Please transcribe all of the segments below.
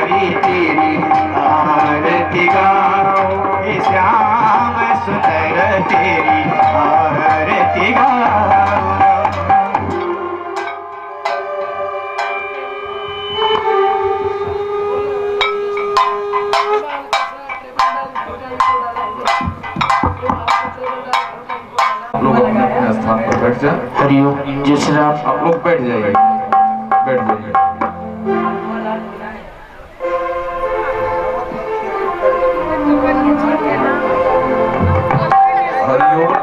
हरि तेरी आरती गाओ, हे श्याम सुंदर तेरी आरती गाओ। स्थान पर बैठ जा। हरिओम जय श्री राम। आप लोग बैठ जाइए, बैठ जाइए। हरिओम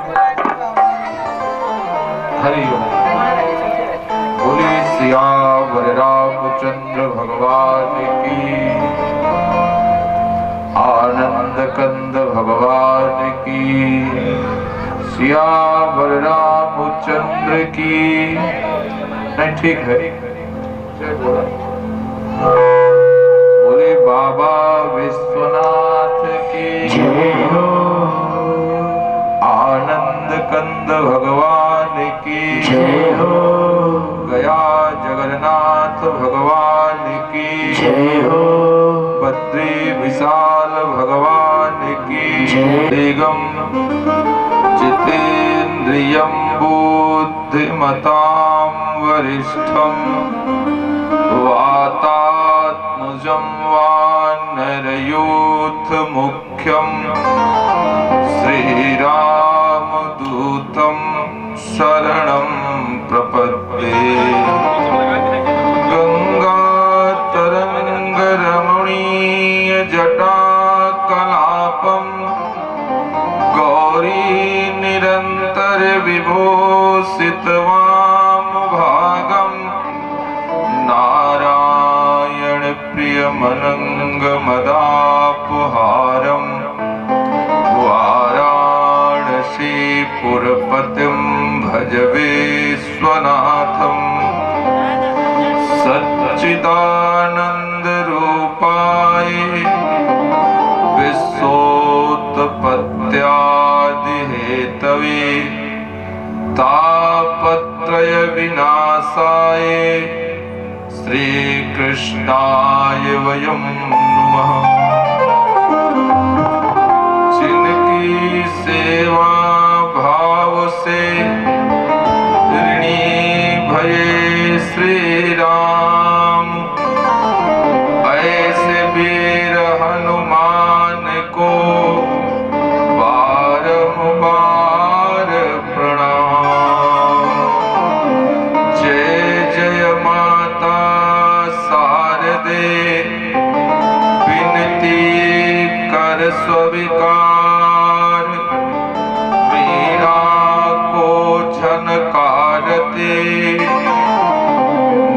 हरिओम। बोले सियावर रामचंद्र भगवान की, आनंद कंद भगवान की, सियावर रामचंद्र की। नहीं ठीक है, बोले बाबा विश्वनाथ की जय हो, आनंद कंद भगवान की जय हो, गया जगन्नाथ भगवान की जय हो, बद्री विशाल भगवान की बेगम जितेन्द्रियं बुद्धिमतां वरिष्ठं वातात्मजं वानरयूथ मुख्यं श्रीरामदूतं शरणं प्रपद्ये। गंगातरंगरमणीय जटाकलापं गौरी निरंतर विभूषित वामभागं नारायण प्रियमनंगमदापहारं वाराणसीपुरपतिं भज विश्वनाथं सच्चिदानन्दरूपाय विश्वोत्पत्त्यादिहेतवे तापत्रय विनाशाय श्रीकृष्णाय वयं नमः। जिनकी सेवा भाव से ऋणी भये श्री राम, ऐसे वीर हनुमान को बारंबार प्रणाम। जय जय माता शारदे, विनती कर स्वीकार, वीरा को झनकारते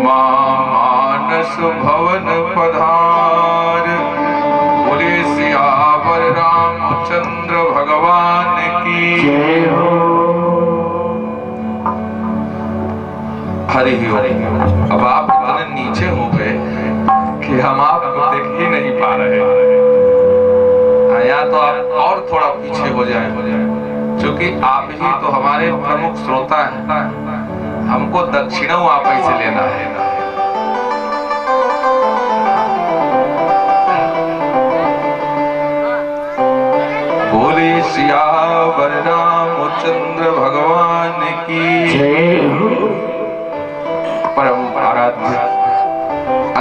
मां मानस भवन पधार। बोले सियावर रामचंद्र भगवान की जय हो। हरि हरि। अब आप इतने नीचे हो गए कि हम आपको देख ही नहीं पा रहे। या तो आप और थोड़ा पीछे हो जाएं, क्योंकि आप ही तो हमारे प्रमुख श्रोता हैं। हमको दक्षिणा आप ही से लेना है। बोले सियावर रामचंद्र भगवान की जय हो। परम आराध्य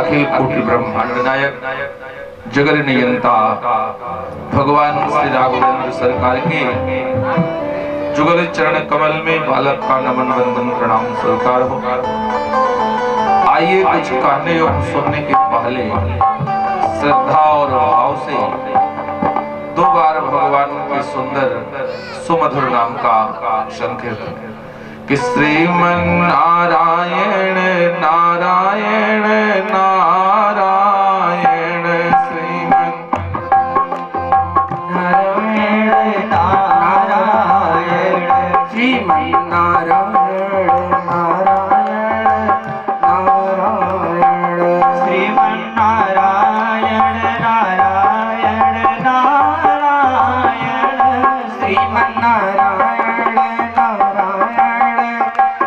अखिल कोटि ब्रह्मांड नायक जगत नियंता भगवान श्री राघवेंद्र सरकार के जुगल चरण कमल में बालक का नमन वंदन प्रणाम स्वीकार हो। आइए कुछ कहने और सुनने के पहले श्रद्धा और भाव से दो बार भगवान के सुंदर सुमधुर नाम का संकीर्तन कि श्रीमन नारायण नारायण नारायण, श्रीमन नारायण नारायण, श्रीमन नारायण नारायण नारायण, श्रीमन नारायण नारायण नारायण, श्रीमन नारायण नारायण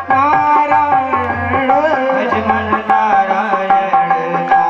नारायण, भजमन नारायण नारायण।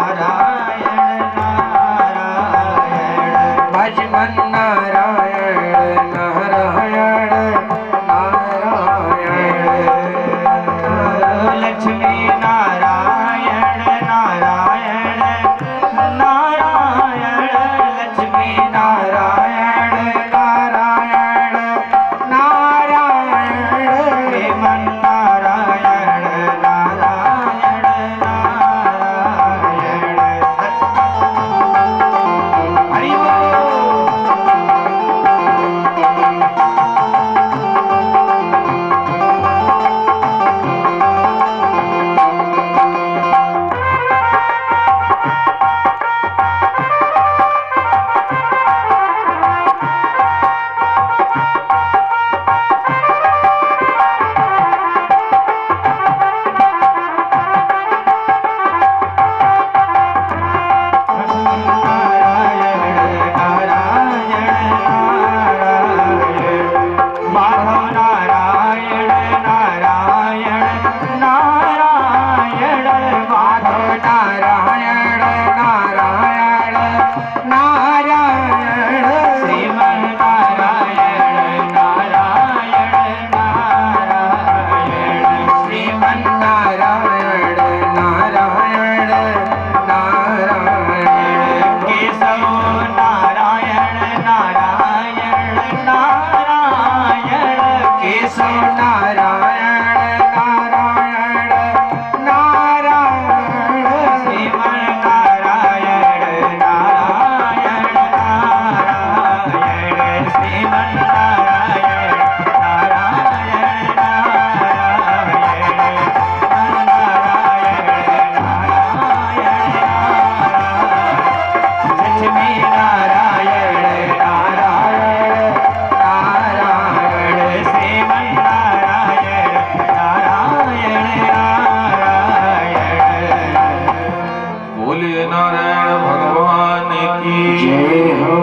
बोलिए नारायण भगवान की जय हो।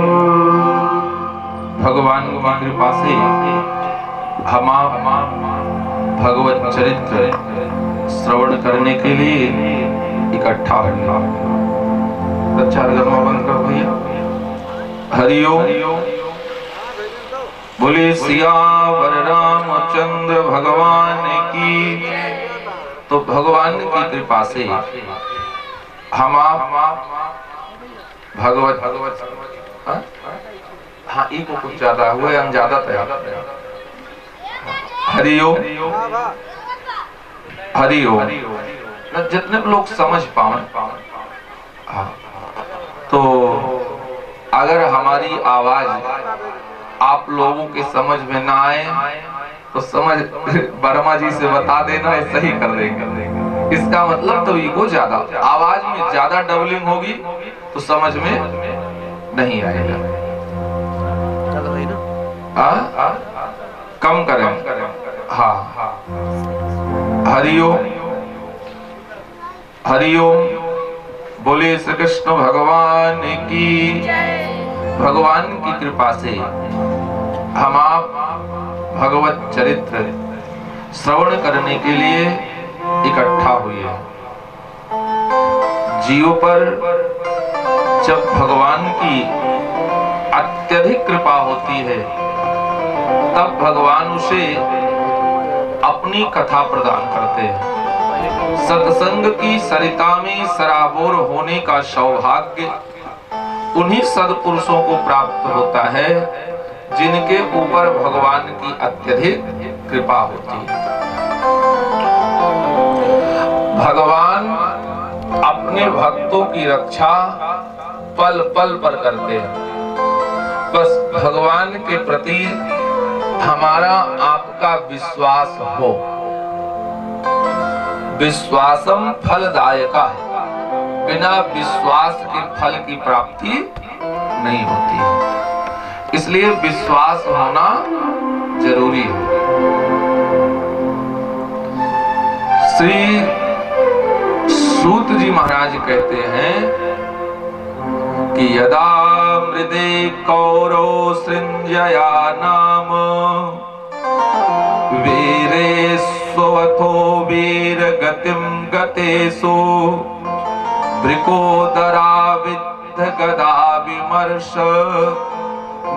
भगवान की कृपा से हम भगवत चरित्र श्रवण करने के लिए इकट्ठा हुए। प्रचार गरमा बंद कर भैया। हरिओम। बोले सियावर रामचंद्र भगवान की। तो भगवान की कृपा से हम भगवत हाँ इको कुछ ज्यादा हुए, हम ज्यादा तैयार। हरिओम हरिओम। जितने लोग समझ पाओ तो अगर हमारी आवाज आप लोगों के समझ में ना आए तो समझ वर्मा जी से बता देना, सही कर देंगे। इसका मतलब तो ईगो ज्यादा, आवाज में ज्यादा डबलिंग होगी तो समझ में नहीं आएगा। कम करें। हाँ हरिओम हरिओम। बोले श्री कृष्ण भगवान की। भगवान की कृपा से हम आप भगवत चरित्र श्रवण करने के लिए इकट्ठा हुए। जीव पर जब भगवान की अत्यधिक कृपा होती है तब भगवान उसे अपनी कथा प्रदान करते हैं। सत्संग की सरिता में सराबोर होने का सौभाग्य उन्हीं सद्पुरुषों को प्राप्त होता है जिनके ऊपर भगवान की अत्यधिक कृपा होती है। भगवान अपने भक्तों की रक्षा पल पल पर करते हैं। बस भगवान के प्रति हमारा आपका विश्वास हो। विश्वासम फलदायका है, बिना विश्वास के फल की प्राप्ति नहीं होती, इसलिए विश्वास होना जरूरी है। श्री सूत जी महाराज कहते हैं कि यदा मृदे कौरव सृंजया नाम वीरे स्वथो वीर गतिम गतेषु वृकोदरा विद्ध गदा विमर्श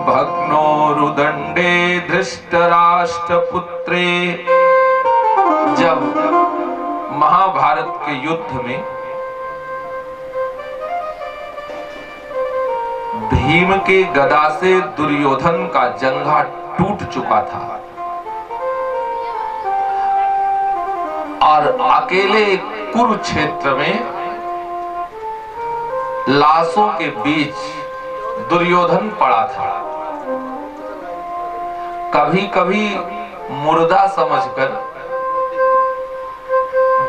भग्नो रुदंडे धृष्टराष्ट्र पुत्रे। जब महाभारत के युद्ध में भीम के गदा से दुर्योधन का जंघा टूट चुका था और अकेले कुरुक्षेत्र में लाशों के बीच दुर्योधन पड़ा था। कभी कभी मुर्दा समझकर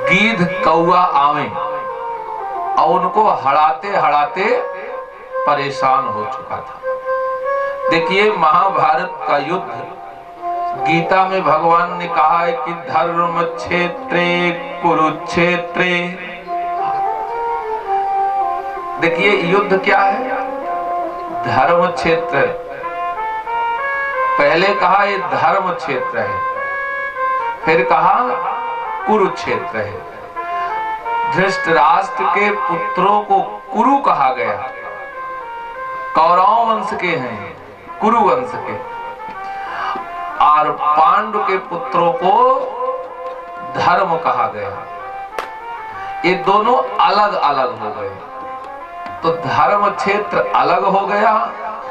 गीध कौआ आवे और उनको हड़ाते हड़ाते परेशान हो चुका था। देखिए महाभारत का युद्ध, गीता में भगवान ने कहा है कि धर्म क्षेत्रे कुरुक्षेत्रे। देखिए युद्ध क्या है, धर्म क्षेत्र। पहले कहा ये धर्म क्षेत्र है, फिर कहा कुरुक्षेत्र है। धृष्टराष्ट्र के पुत्रों को कुरु कहा गया, कौरव वंश के हैं, कुरु वंश के। और पांडु के पुत्रों को धर्म कहा गया। ये दोनों अलग अलग हो गए, तो धर्म क्षेत्र अलग हो गया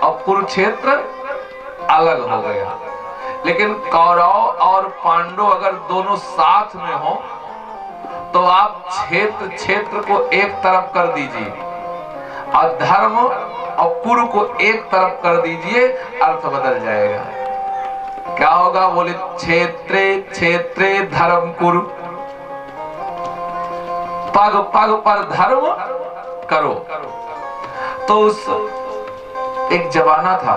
और कुरुक्षेत्र अलग हो गया। लेकिन कौरव और पांडु अगर दोनों साथ में हो तो आप क्षेत्र क्षेत्र को एक तरफ कर दीजिए और धर्म और कुरु को एक तरफ कर दीजिए, अर्थ बदल जाएगा। क्या होगा? बोले क्षेत्रे क्षेत्रे धर्म कुरु, पग पग पर धर्म करो। तो उस एक जमाना था,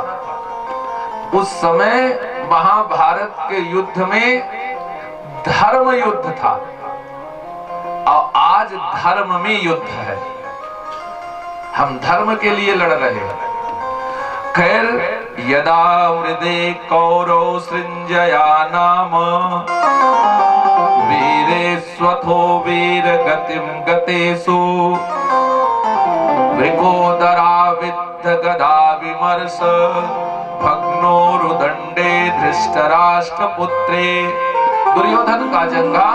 उस समय महाभारत के युद्ध में धर्म युद्ध था और आज धर्म में युद्ध है। हम धर्म के लिए लड़ रहे हैं। खैर, यदा मृदे कौरव सृंजया नाम वीरे स्वथो वीर गतिम गतेषु वृकोदरा विद्ध गदा विमर्श भग्नोरुदंडे धृष्टराष्ट्र पुत्रे। दुर्योधन का जंघा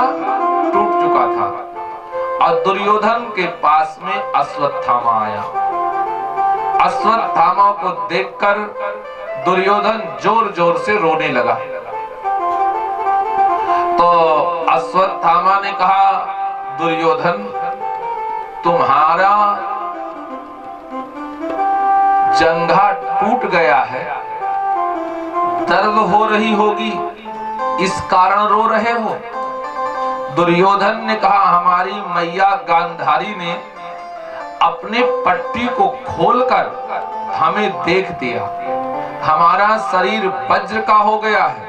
टूट चुका था और दुर्योधन के पास में अश्वत्थामा आया। अश्वत्थामा को देखकर दुर्योधन जोर जोर से रोने लगा। तो अश्वत्थामा ने कहा, दुर्योधन, तुम्हारा जंघा टूट गया है, दर्द हो रही होगी, इस कारण रो रहे हो। दुर्योधन ने कहा, हमारी मैया गांधारी ने अपने पट्टी को खोलकर हमें देख दिया, हमारा शरीर वज्र का हो गया है,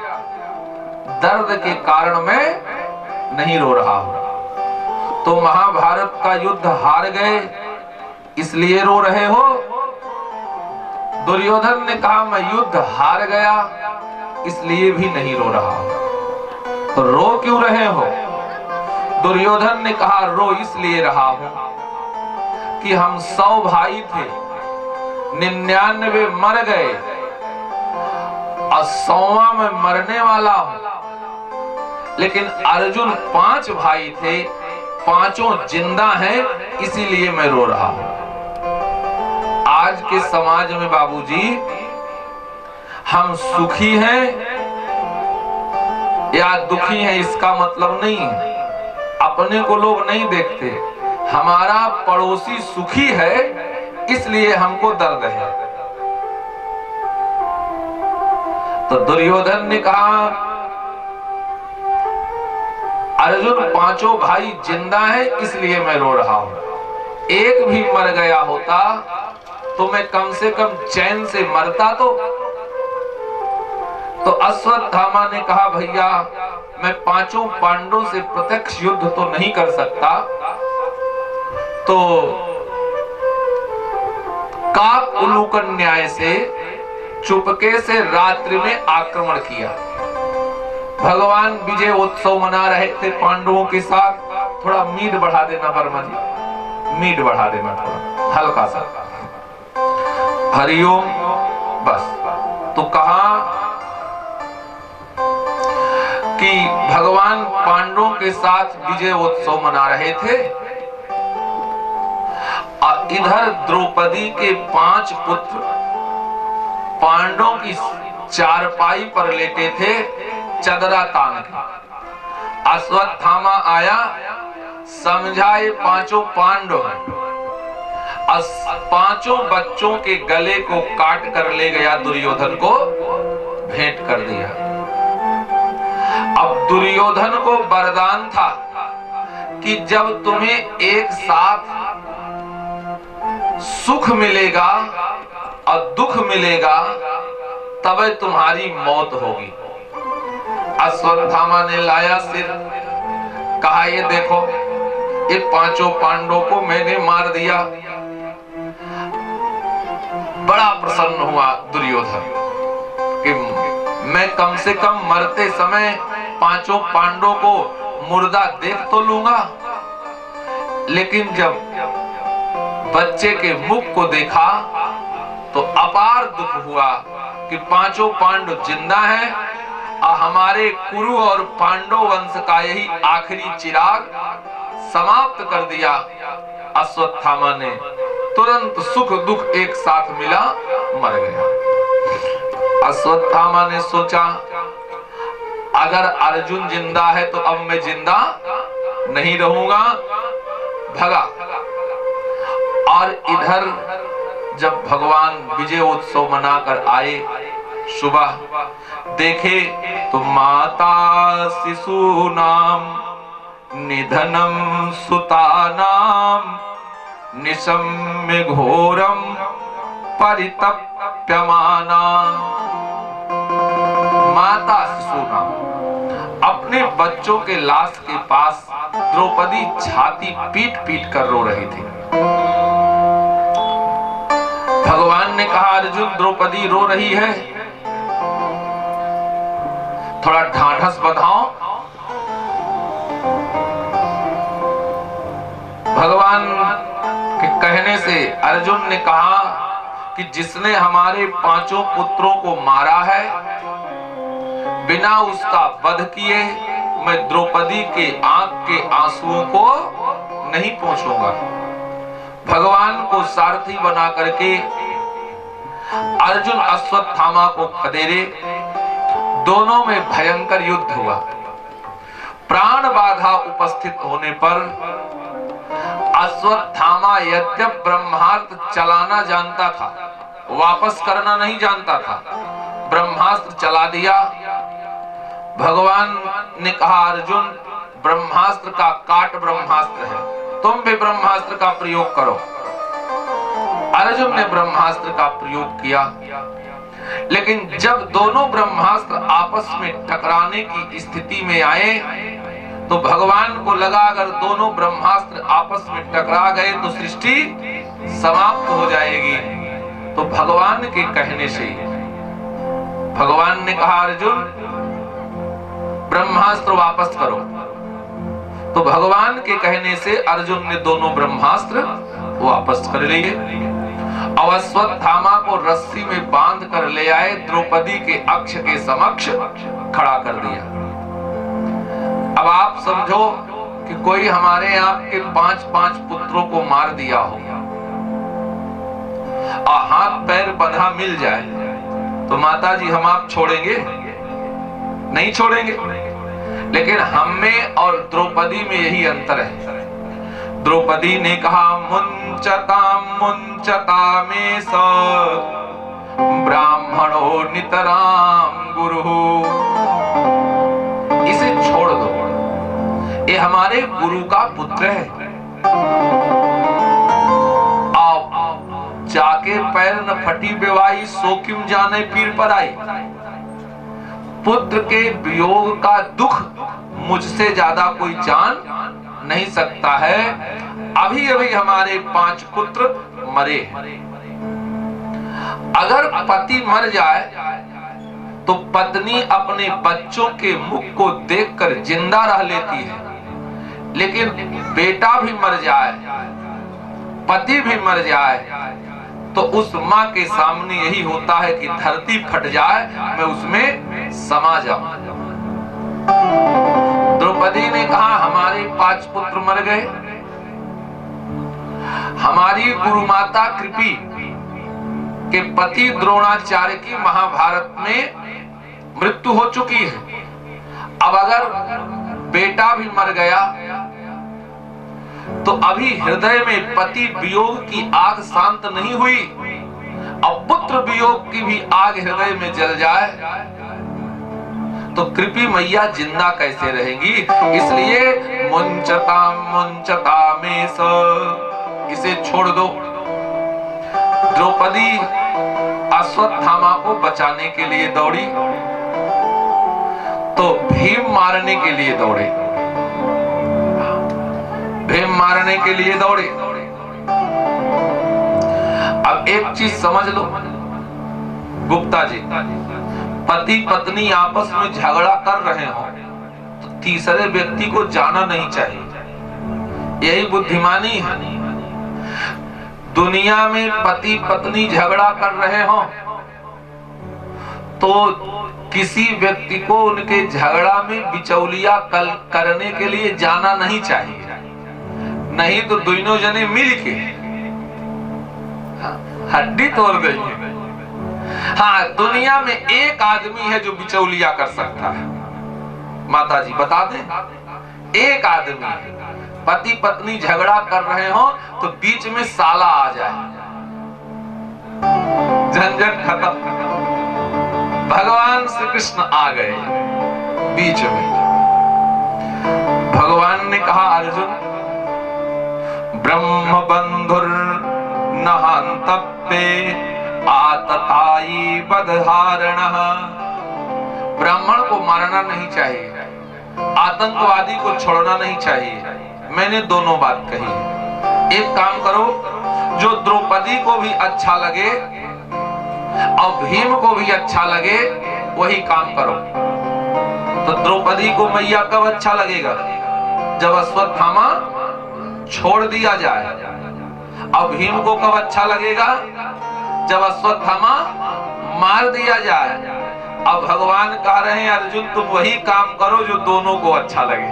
दर्द के कारण मैं नहीं रो रहा हूं। तो महाभारत का युद्ध हार गए इसलिए रो रहे हो? दुर्योधन ने कहा, मैं युद्ध हार गया इसलिए भी नहीं रो रहा हूं। तो रो क्यों रहे हो? दुर्योधन ने कहा, रो इसलिए रहा हूं कि हम 100 भाई थे, 99 मर गए और 100वां में मरने वाला हूं। लेकिन अर्जुन 5 भाई थे, 5 जिंदा हैं, इसीलिए मैं रो रहा हूं। आज के समाज में बाबूजी, हम सुखी हैं या दुखी हैं इसका मतलब नहीं है। अपने को लोग नहीं देखते, हमारा पड़ोसी सुखी है इसलिए हमको दर्द है। तो दुर्योधन ने कहा, अर्जुन 5 भाई जिंदा है इसलिए मैं रो रहा हूं। एक भी मर गया होता तो मैं कम से कम चैन से मरता। तो अश्वत्थामा ने कहा, भैया, मैं 5 पांडवों से प्रत्यक्ष युद्ध तो नहीं कर सकता, तो काक उलूकन न्याय से चुपके से रात्रि में आक्रमण किया। भगवान विजय उत्सव मना रहे थे पांडवों के साथ। थोड़ा मीट बढ़ा देना वर्मा जी, मीट बढ़ा देना थोड़ा हल्का सा। हरिओम। बस। तो कहा कि भगवान पांडवों के साथ विजय उत्सव मना रहे थे और इधर द्रौपदी के 5 पुत्र पांडवों की चारपाई पर लेटे थे, चदरा तान के। अश्वत्थामा आया, समझा ये 5 पांडव हैं, 5 बच्चों के गले को काट कर ले गया, दुर्योधन को भेंट कर दिया। अब दुर्योधन को वरदान था कि जब तुम्हें एक साथ सुख मिलेगा और दुख मिलेगा तब तुम्हारी मौत होगी। अश्वत्थामा ने लाया सिर, कहा, ये देखो, ये 5 पांडवों को मैंने मार दिया। बड़ा प्रसन्न हुआ दुर्योधन कि मैं कम से कम मरते समय 5 पांडवों को मुर्दा देख तो लूंगा। लेकिन जब बच्चे के मुख को देखा तो अपार दुख हुआ कि 5 पांडव जिंदा हैं और हमारे कुरु और पांडव वंश का यही आखिरी चिराग समाप्त कर दिया। अश्वत्थामा ने तुरंत सुख दुख एक साथ मिला, मर गया। अश्वत्थामा ने सोचा, अगर अर्जुन जिंदा है तो अब मैं जिंदा नहीं रहूंगा, भगा। और इधर जब भगवान विजय उत्सव मनाकर आए, सुबह देखे तो माता शिशु नाम निधनम सुता नाम निशम्य घोरम परितप्यमाना। माता शिशु नाम, अपने बच्चों के लाश के पास द्रौपदी छाती पीट पीट कर रो रही थी। ने कहा अर्जुन द्रौपदी रो रही है, थोड़ा ढांढस बंधाओ। भगवान के कहने से अर्जुन ने कहा कि जिसने हमारे 5 पुत्रों को मारा है, बिना उसका वध किए मैं द्रौपदी के आंख के आंसुओं को नहीं पोंछूंगा। भगवान को सारथी बना करके अर्जुन अश्वत्थामा को खदेड़े। दोनों में भयंकर युद्ध हुआ। प्राण बाधा उपस्थित होने पर अश्वत्थामा यद्यप ब्रह्मास्त्र चलाना जानता था, वापस करना नहीं जानता था, ब्रह्मास्त्र चला दिया। भगवान ने कहा अर्जुन ब्रह्मास्त्र का काट ब्रह्मास्त्र है, तुम भी ब्रह्मास्त्र का प्रयोग करो। अर्जुन ने ब्रह्मास्त्र का प्रयोग किया, लेकिन जब दोनों ब्रह्मास्त्र आपस में टकराने की स्थिति में आए तो भगवान को लगा अगर दोनों ब्रह्मास्त्र आपस में टकरा गए तो सृष्टि समाप्त हो जाएगी। तो भगवान के कहने से भगवान ने कहा अर्जुन ब्रह्मास्त्र वापस करो। तो भगवान के कहने से अर्जुन ने दोनों ब्रह्मास्त्र वापस कर लिए। अश्वत्थामा को रस्सी में बांध कर ले आए, द्रौपदी के अक्ष के समक्ष खड़ा कर दिया। अब आप समझो कि कोई हमारे आपके 5 पुत्रों को मार दिया हो और हाथ पैर बंधा मिल जाए तो माता जी हम आप छोड़ेंगे? नहीं छोड़ेंगे। लेकिन हम में और द्रौपदी में यही अंतर है। द्रौपदी ने कहा मुंचता में स ब्राह्मणो नितराम गुरु, इसे छोड़ दो, ये हमारे गुरु का पुत्र है। आओ जाके पैर न फटी बेवाई, सो क्यों जाने पीर पर आई। पुत्र के वियोग का दुख मुझसे ज्यादा कोई जान नहीं सकता है। अभी अभी हमारे 5 पुत्र मरे। अगर पति मर जाए तो पत्नी अपने बच्चों के मुख को देखकर जिंदा रह लेती है, लेकिन बेटा भी मर जाए, पति भी मर जाए तो उस माँ के सामने यही होता है कि धरती फट जाए, मैं उसमें समा जाऊं। द्रौपदी ने कहा हमारे 5 पुत्र मर गए। हमारी गुरु माता कृपी के पति द्रोणाचार्य की महाभारत में मृत्यु हो चुकी है। अब अगर बेटा भी मर गया तो अभी हृदय में पति वियोग की आग शांत नहीं हुई, अब पुत्र वियोग की भी आग हृदय में जल जाए तो कृपी मैया जिंदा कैसे रहेंगी। इसलिए मुंचता में स, इसे छोड़ दो। द्रौपदी अश्वत्थामा को बचाने के लिए दौड़ी तो भीम मारने के लिए दौड़े, भीम मारने के लिए दौड़े। अब एक चीज समझ लो गुप्ता जी, पति पत्नी आपस में झगड़ा कर रहे हो तो तीसरे व्यक्ति को जाना नहीं चाहिए, यही बुद्धिमानी है। दुनिया में पति पत्नी झगड़ा कर रहे हो तो किसी व्यक्ति को उनके झगड़ा में बिचौलिया करने के लिए जाना नहीं चाहिए, नहीं तो दोनों जने मिल के हड्डी तोड़ देंगे। हाँ, दुनिया में एक आदमी है जो बिचौलिया कर सकता है, माता जी बता दें। एक आदमी, पति पत्नी झगड़ा कर रहे हो तो बीच में साला आ जाए, झंझट खत्म। भगवान श्री कृष्ण आ गए बीच में। भगवान ने कहा अर्जुन ब्रह्म बंधुर नहांतप्पे आतताई बदहारण। ब्राह्मण को मारना नहीं चाहिए, आतंकवादी को छोड़ना नहीं चाहिए। मैंने दोनों बात कही। एक काम करो, जो द्रौपदी को भी अच्छा लगे और भीम को भी अच्छा लगे वही काम करो। तो द्रौपदी को मैया कब अच्छा लगेगा? जब अश्वत्थामा छोड़ दिया जाए। और भीम को कब अच्छा लगेगा? जब अश्वत्थामा मार दिया जाए। अब भगवान कह रहे हैं अर्जुन तुम वही काम करो जो दोनों को अच्छा लगे।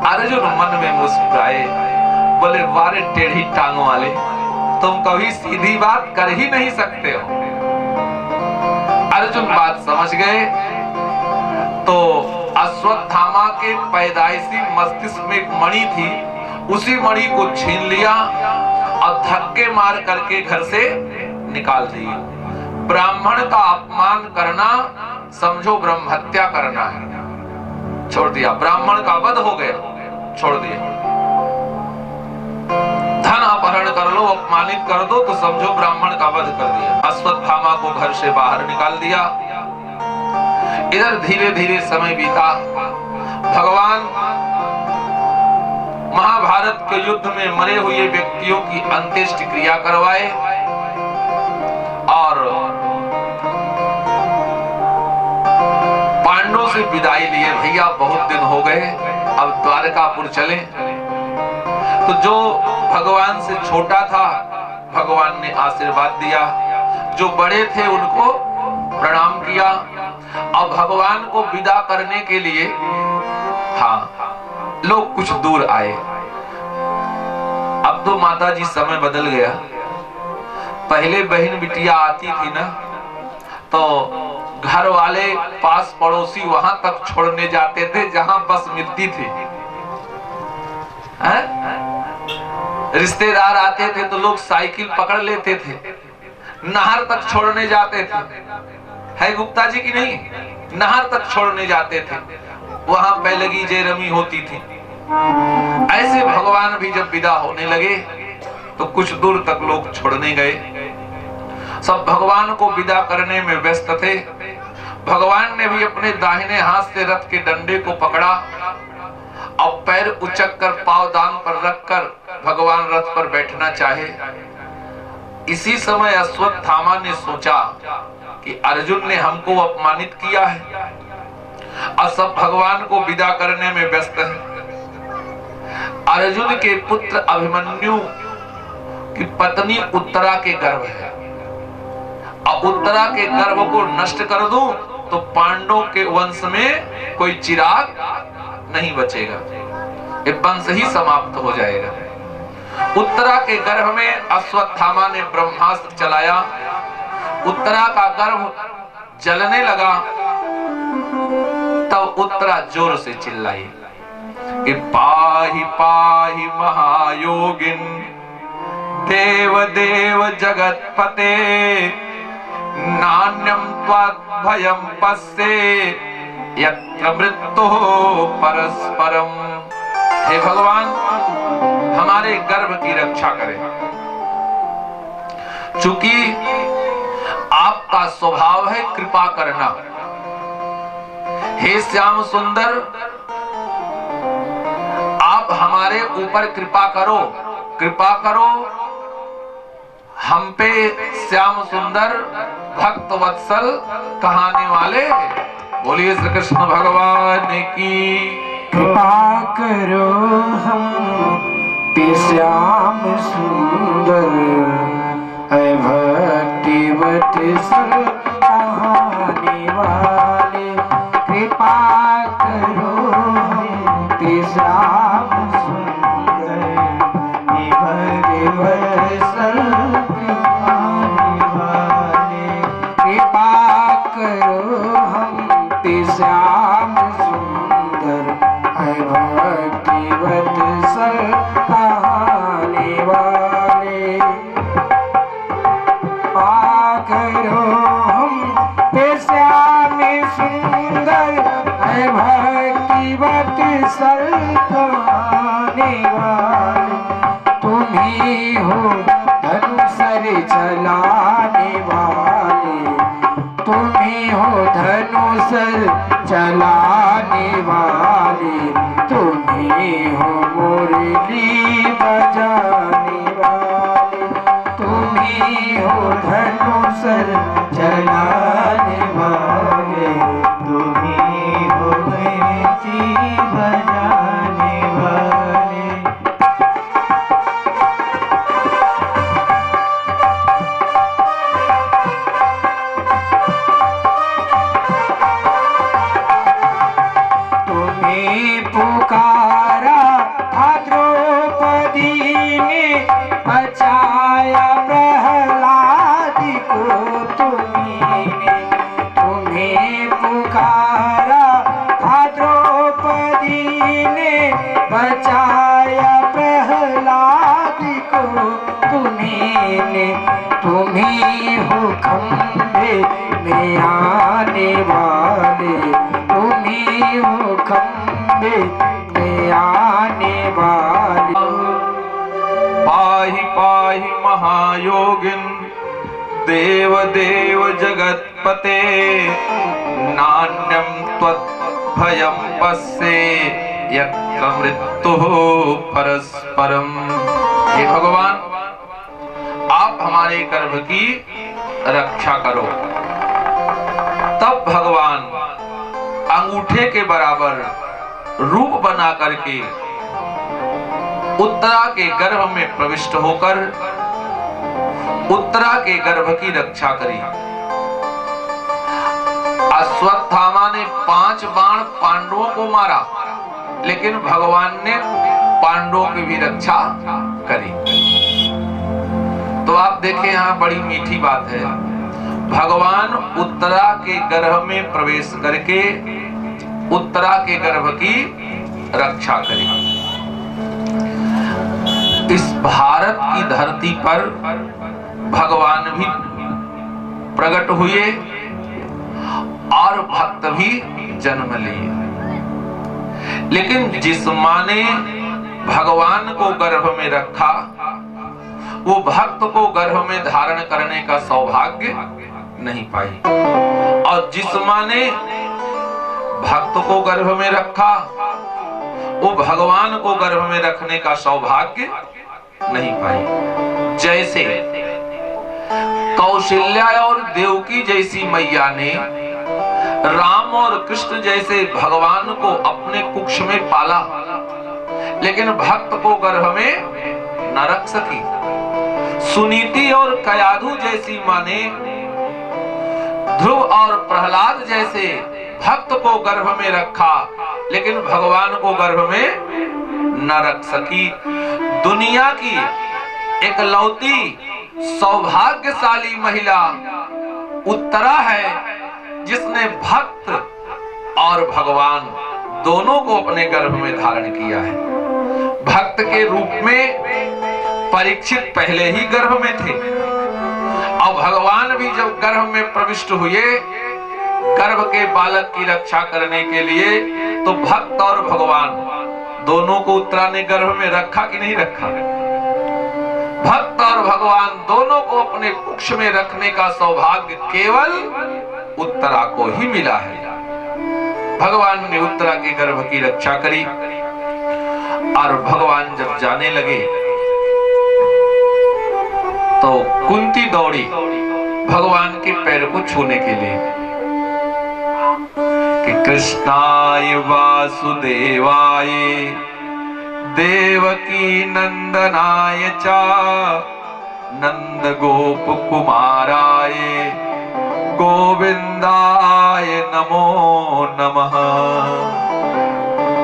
अर्जुन मन में मुस्कुराए, बोले वारे टेढ़ी टांगों वाले, तुम कभी सीधी बात कर ही नहीं सकते हो। अर्जुन बात समझ गए। तो अश्वत्थामा के पैदाइशी मस्तिष्क में एक मणि थी, उसी मणि को छीन लिया और धक्के मार करके घर से निकाल दिए। ब्राह्मण का अपमान करना समझो ब्रह्म हत्या करना है, छोड़ दिया। ब्राह्मण का वध हो गया, छोड़ दिया। धन अपहरण कर लो, अपमानित कर दो तो समझो ब्राह्मण का वध कर दिया। अश्वत्थामा को घर से बाहर निकाल दिया। इधर धीरे धीरे समय बीता। भगवान महाभारत के युद्ध में मरे हुए व्यक्तियों की अंत्येष्टि क्रिया करवाए और पांडवों से विदाई लिए। भैया बहुत दिन हो गए, अब द्वारकापुर चलें। तो जो भगवान से छोटा था भगवान ने आशीर्वाद दिया, जो बड़े थे उनको प्रणाम किया। अब भगवान को विदा करने के लिए लोग कुछ दूर आए। अब तो माता जी समय बदल गया। पहले बहन बिटिया आती थी ना, तो घर वाले पास पड़ोसी वहां तक छोड़ने जाते थे जहां बस मिलती थी। रिश्तेदार आते थे तो लोग साइकिल पकड़ लेते थे, नहर तक छोड़ने जाते थे। है गुप्ता जी की नहीं? नहर तक छोड़ने जाते थे, वहां पैलगी जयरमी होती थी। ऐसे भगवान भी जब विदा होने लगे तो कुछ दूर तक लोग छोड़ने गए। सब भगवान को विदा करने में व्यस्त थे। भगवान ने भी अपने दाहिने हाथ से रथ के डंडे को पकड़ा और पैर उचक कर पांव दान पर रखकर भगवान रथ पर बैठना चाहे। इसी समय अश्वत्थामा ने सोचा कि अर्जुन ने हमको अपमानित किया है और सब भगवान को विदा करने में व्यस्त है। अर्जुन के पुत्र अभिमन्यु की पत्नी उत्तरा के गर्भ है और उत्तरा के गर्भ को नष्ट कर दूं तो पांडवों के वंश में कोई चिराग नहीं बचेगा, ये वंश ही समाप्त हो जाएगा। उत्तरा के गर्भ में अश्वत्थामा ने ब्रह्मास्त्र चलाया। उत्तरा का गर्भ जलने लगा। तब उत्तरा जोर से चिल्लाई कि पाहि पाहि महायोगिन देव देव जगतपते नान्यम त्वात् भयं पश्ये यत्र मृत्युः परस्परम। हे भगवान हमारे गर्भ की रक्षा करें, चूंकि आपका स्वभाव है कृपा करना। हे श्याम सुंदर आप हमारे ऊपर कृपा करो, कृपा करो हम पे। श्याम सुंदर भक्त वत्सल कहाने वाले, बोलिए श्री कृष्ण भगवान की। कृपा करो हम पे श्याम सुंदर, है भक्ति वत्सल कहाने वाले। कृपा करो हम पे श्याम सुंदर, है भक्ति वत्सल कहाने वाले। कृपा करो हम पे श्याम सुंदर, है भक्ति वत्सल कहाने वाले। करो हम पे श्याम सुंदर, है भक्ति वत्सल कहाने वाले। तुम ही हो धनुसर चलाने वाले, तुम ही हो धनुसर चलाने वाले, तुम ही हो मुरली बजाने वाले, तुम ही ही हो धनुष चलाने वाले, तुम ही हो बंसी बजाने वाले। तुम्हें पुकारा था द्रौपदी ने, बचाया प्रहलाद को तुम्हीं। तुम्हें पुकारा था द्रौपदी ने, बचाया प्रहलाद को तुम्हीं। तुम्हीं हो खंभे में आने वाले, तुम्हीं हो खंभे में आने वाले। पाहि पाहि महायोगिन देव देव जगतपते, नान्यं त्वद्भयं पश्ये यत्र मृत्युः परस्परम। हे भगवान, आप हमारे गर्भ की रक्षा करो। तब भगवान अंगूठे के बराबर रूप बना करके उत्तरा के गर्भ में प्रविष्ट होकर उत्तरा के गर्भ की रक्षा करी। अश्वत्थामा ने 5 बाण पांडवों को मारा, लेकिन भगवान ने पांडवों की भी रक्षा करी। तो आप देखें, यहां बड़ी मीठी बात है। भगवान उत्तरा के गर्भ में प्रवेश करके उत्तरा के गर्भ की रक्षा करी। इस भारत की धरती पर भगवान भी प्रकट हुए और भक्त भी जन्म लिए, लेकिन जिस मां ने भगवान को गर्भ में रखा, वो भक्त को गर्भ में धारण करने का सौभाग्य नहीं पाई। और जिस मां ने भक्त को गर्भ में रखा, वो भगवान को गर्भ में रखने का सौभाग्य नहीं पाई। जैसे कौशल्या और देवकी जैसी मैया ने राम और कृष्ण जैसे भगवान को अपने कुक्ष में पाला, लेकिन भक्त को गर्भ में न रख सकी। सुनीति और कयाधु जैसी मां ने ध्रुव और प्रहलाद जैसे भक्त को गर्भ में रखा, लेकिन भगवान को गर्भ में न रख सकी। दुनिया की एकलौती सौभाग्यशाली महिला उत्तरा है, जिसने भक्त और भगवान दोनों को अपने गर्भ में धारण किया है। भक्त के रूप में परीक्षित पहले ही गर्भ में थे, और भगवान भी जब गर्भ में प्रविष्ट हुए गर्भ के बालक की रक्षा करने के लिए, तो भक्त और भगवान दोनों को उत्तरा ने गर्भ में रखा कि नहीं रखा? भक्त और भगवान दोनों को अपने कुक्ष में रखने का सौभाग्य केवल उत्तरा को ही मिला है। भगवान ने उत्तरा के गर्भ की रक्षा करी, और भगवान जब जाने लगे तो कुंती दौड़ी भगवान के पैर को छूने के लिए कि कृष्णाय वासुदेवाय देवकी नंदनाय चा नंद गोप कुमाराय गोविंदाय नमो नमः।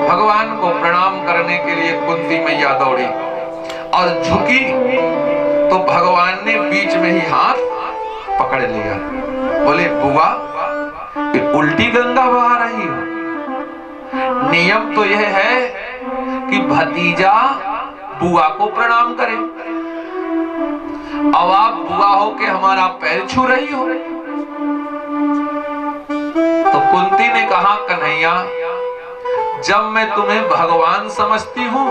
भगवान को प्रणाम करने के लिए कुंती मैया दौड़ी और झुकी, तो भगवान ने बीच में ही हाथ पकड़ लिया। बोले, बुआ, उल्टी गंगा बहा रही हो। नियम तो यह है कि भतीजा बुआ को प्रणाम करे, अब आप बुआ हो के हमारा पैर छू रही हो। तो कुंती ने कहा, कन्हैया, जब मैं तुम्हें भगवान समझती हूं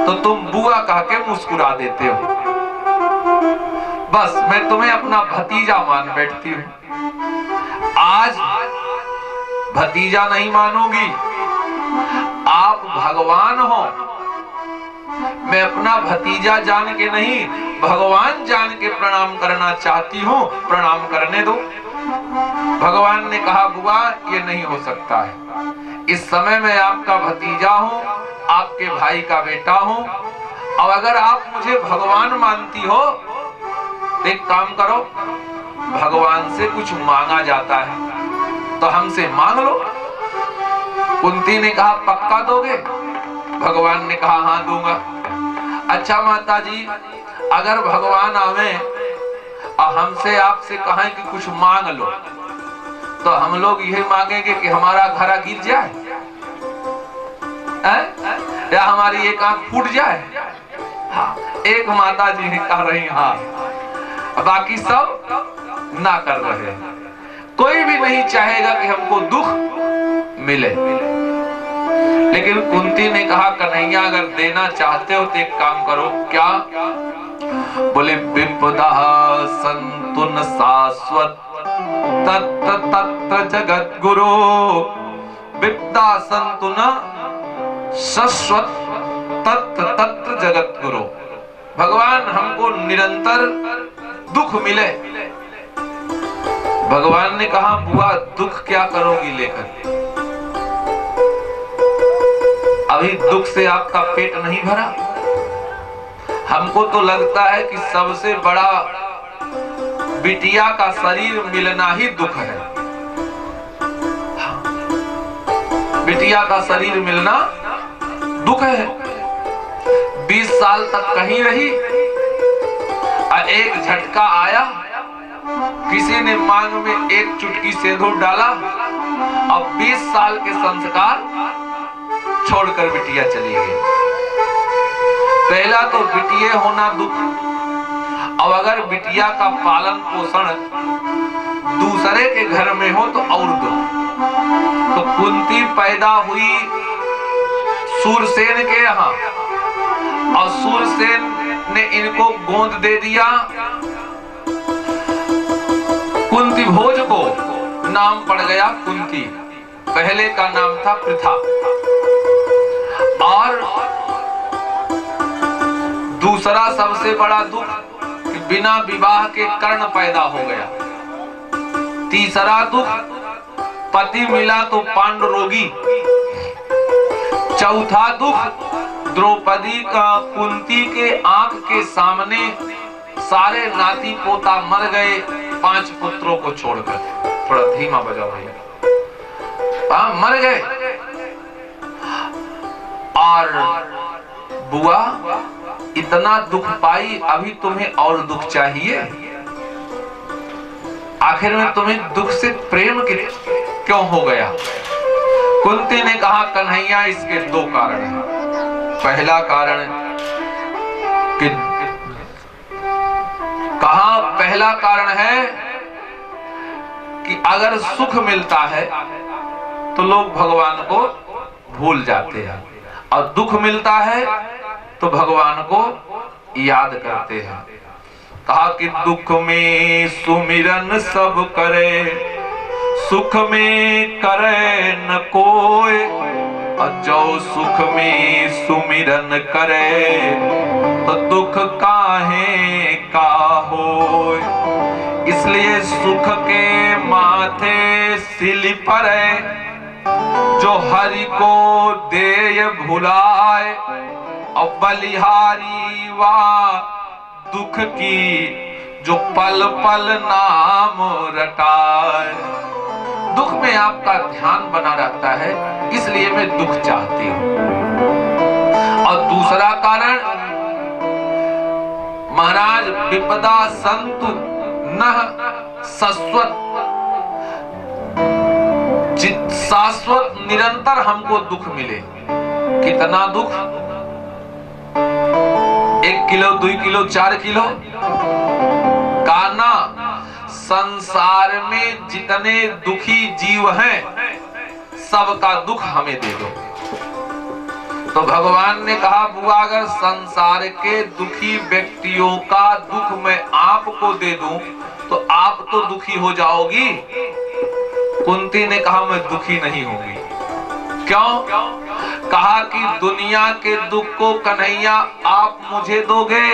तो तुम बुआ कह के मुस्कुरा देते हो। बस मैं तुम्हें अपना भतीजा मान बैठती हूं। आज भतीजा नहीं मानूंगी, आप भगवान हो। मैं अपना भतीजा जान के नहीं, भगवान जान के प्रणाम करना चाहती हूँ, प्रणाम करने दो। भगवान ने कहा बुआ ये नहीं हो सकता है, इस समय मैं आपका भतीजा हूँ, आपके भाई का बेटा हूँ, और अगर आप मुझे भगवान मानती हो तो एक काम करो, भगवान से कुछ मांगा जाता है तो हमसे मांग लो। कुंती ने कहा पक्का दोगे? भगवान ने कहा हाँ दूंगा। अच्छा माता जी, अगर भगवान आवे और हमसे आपसे कहें कि कुछ मांग लो, तो हम लोग यही मांगेंगे कि हमारा घड़ा गिर जाए या हमारी एक आंख फूट जाए? हाँ, एक माता जी ने कह रही हाँ, बाकी सब ना कर रहे हैं। कोई भी नहीं चाहेगा कि हमको दुख मिले। लेकिन कुंती ने कहा कन्हैया अगर देना चाहते हो तो एक काम करो। क्या? बोले विपदा संतुन शाश्वत तत्र तत्र जगत गुरु, विपदा संतुन शाश्वत तत्र तत्र जगत गुरु। भगवान हमको निरंतर दुख मिले। भगवान ने कहा बुआ दुख क्या करोगी लेकर? अभी दुख से आपका पेट नहीं भरा। हमको तो लगता है कि सबसे बड़ा बिटिया का शरीर मिलना ही दुख है। बिटिया का शरीर मिलना दुख है। 20 साल तक कहीं रही, एक झटका आया, किसी ने मांग में एक चुटकी सिंदूर डाला, अब 20 साल के संस्कार छोड़कर बिटिया चली गई। पहला तो बिटिया होना दुख, अब अगर बिटिया का पालन पोषण दूसरे के घर में हो तो और दुख। तो कुंती पैदा हुई सूरसेन के यहाँ, और सूरसेन ने इनको गोंद दे दिया कुंती भोज को। नाम पड़ गया कुंती। पहले का नाम था पृथा। और दूसरा सबसे बड़ा दुख कि बिना विवाह के कर्ण पैदा हो गया। तीसरा दुख पति मिला तो पांडु रोगी। चौथा दुख द्रौपदी का कुंती के आंख के सामने सारे नाती पोता मर गए 5 पुत्रों को छोड़कर। थोड़ा धीमा बजाओ भैया। मर गए। और बुआ इतना दुख पाई, अभी तुम्हें और दुख चाहिए? आखिर में तुम्हें दुख से प्रेम क्यों हो गया? कुंती ने कहा कन्हैया इसके 2 कारण हैं। पहला कारण कि कहा पहला कारण है कि अगर सुख मिलता है तो लोग भगवान को भूल जाते हैं, और दुख मिलता है तो भगवान को याद करते हैं। कहा कि दुख में सुमिरन सब करे, सुख में करे न कोई, और जो सुख में सुमिरन करे तो दुख काहे का होय। इसलिए सुख के माथे सिल परे, जो हरि को देय भुलाए, और बलिहारी वा दुख की जो पल पल नाम रटाए। दुख में आपका ध्यान बना रहता है, इसलिए मैं दुख चाहती हूं। और दूसरा कारण महाराज विपदा संतु नह शाश्वत, शाश्वत निरंतर हमको दुख मिले। कितना दुख? 1 किलो 2 किलो 4 किलो काना। संसार में जितने दुखी जीव हैं सबका दुख हमें दे दो। तो भगवान ने कहा बुआ अगर संसार के दुखी व्यक्तियों का दुख मैं आपको दे दूं तो आप तो दुखी हो जाओगी। कुंती ने कहा मैं दुखी नहीं होंगी। क्यों? कहा कि दुनिया के दुख को कन्हैया आप मुझे दोगे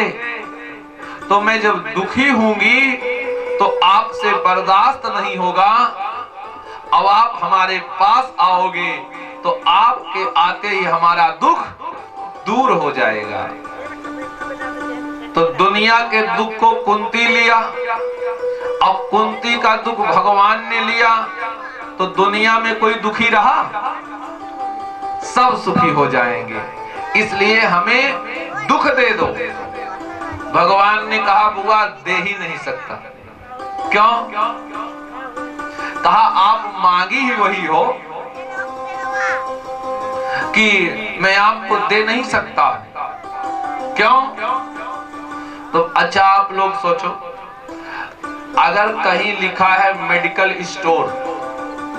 तो मैं जब दुखी होंगी तो आपसे बर्दाश्त नहीं होगा। अब आप हमारे पास आओगे तो आपके आते ही हमारा दुख दूर हो जाएगा। तो दुनिया के दुख को कुंती लिया, अब कुंती का दुख भगवान ने लिया तो दुनिया में कोई दुखी रहा? सब सुखी हो जाएंगे। इसलिए हमें दुख दे दो। भगवान ने कहा बुआ दे ही नहीं सकता। क्यों? कहा आप मांगी ही वही हो कि मैं आपको दे नहीं सकता। क्यों? तो अच्छा आप लोग सोचो, अगर कहीं लिखा है मेडिकल स्टोर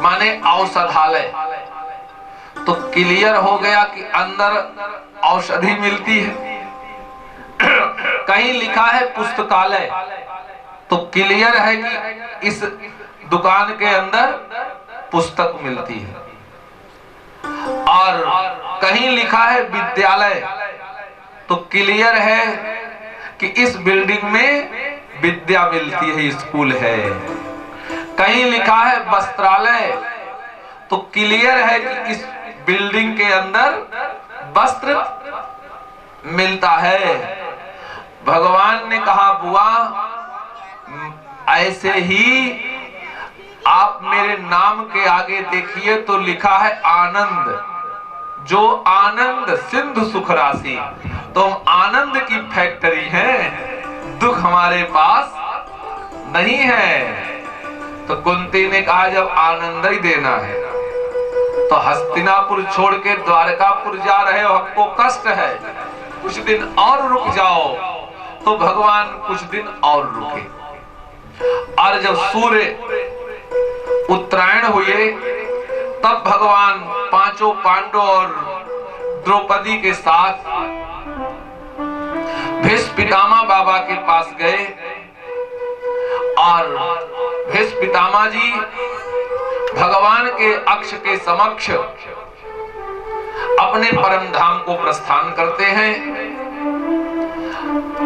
माने औषधालय, तो क्लियर हो गया कि अंदर औषधि मिलती है। कहीं लिखा है पुस्तकालय, तो क्लियर है कि इस दुकान के अंदर पुस्तक मिलती है। और कहीं लिखा है विद्यालय, तो क्लियर है कि इस बिल्डिंग में विद्या मिलती है, स्कूल है। कहीं लिखा है वस्त्रालय, तो क्लियर है कि इस बिल्डिंग के अंदर वस्त्र मिलता है। भगवान ने कहा बुआ ऐसे ही आप मेरे नाम के आगे देखिए तो लिखा है आनंद, जो आनंद सिंधु सुख राशि। तो हम आनंद की फैक्ट्री है, दुख हमारे पास नहीं है। तो कुंती ने कहा जब आनंद ही देना है तो हस्तिनापुर छोड़ के द्वारकापुर जा रहे हो, हमको कष्ट है, कुछ दिन और रुक जाओ। तो भगवान कुछ दिन और रुके। और जब सूर्य उत्तरायण हुए तब भगवान पांचों पांडव और द्रौपदी के साथ भीष्म पितामह बाबा के पास गए। और भीष्म पितामह जी भगवान के अक्ष के समक्ष अपने परम धाम को प्रस्थान करते हैं।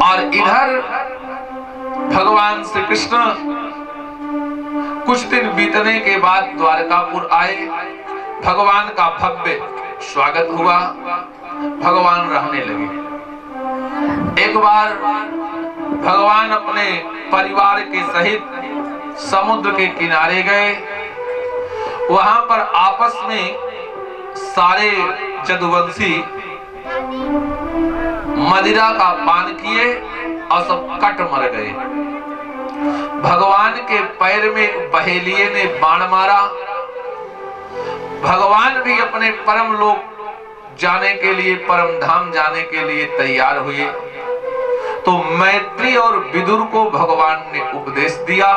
और इधर भगवान श्री कृष्ण कुछ दिन बीतने के बाद द्वारकापुर आए। भगवान का भव्य स्वागत हुआ, भगवान रहने लगे। एक बार भगवान अपने परिवार के सहित समुद्र के किनारे गए। वहां पर आपस में सारे जदुवंशी मदिरा का पान किए और सब कट मर गए। भगवान के पैर में बहेलिये ने बाण मारा। भगवान भी अपने परम लोक जाने के लिए, परम धाम जाने के लिए तैयार हुए। तो मैत्री और विदुर को भगवान ने उपदेश दिया।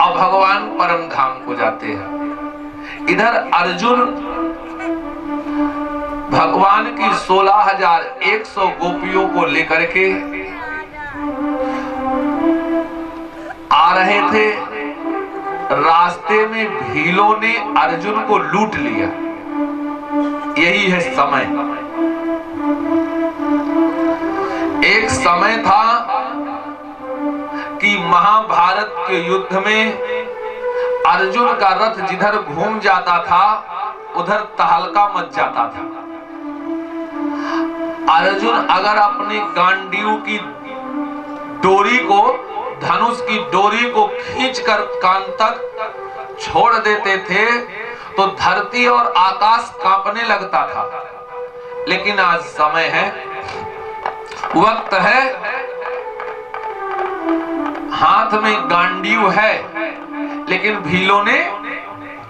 अब भगवान परम धाम को जाते हैं। इधर अर्जुन भगवान की 16,100 गोपियों को लेकर के आ रहे थे। रास्ते में भीलों ने अर्जुन को लूट लिया। यही है समय। एक समय था कि महाभारत के युद्ध में अर्जुन का रथ जिधर घूम जाता था उधर तहलका मच जाता था। अर्जुन अगर अपनी गांडीव की डोरी को, धनुष की डोरी को खींचकर कान तक छोड़ देते थे तो धरती और आकाश कांपने लगता था। लेकिन आज समय है, वक्त है, हाथ में गांडीव है, लेकिन भीलों ने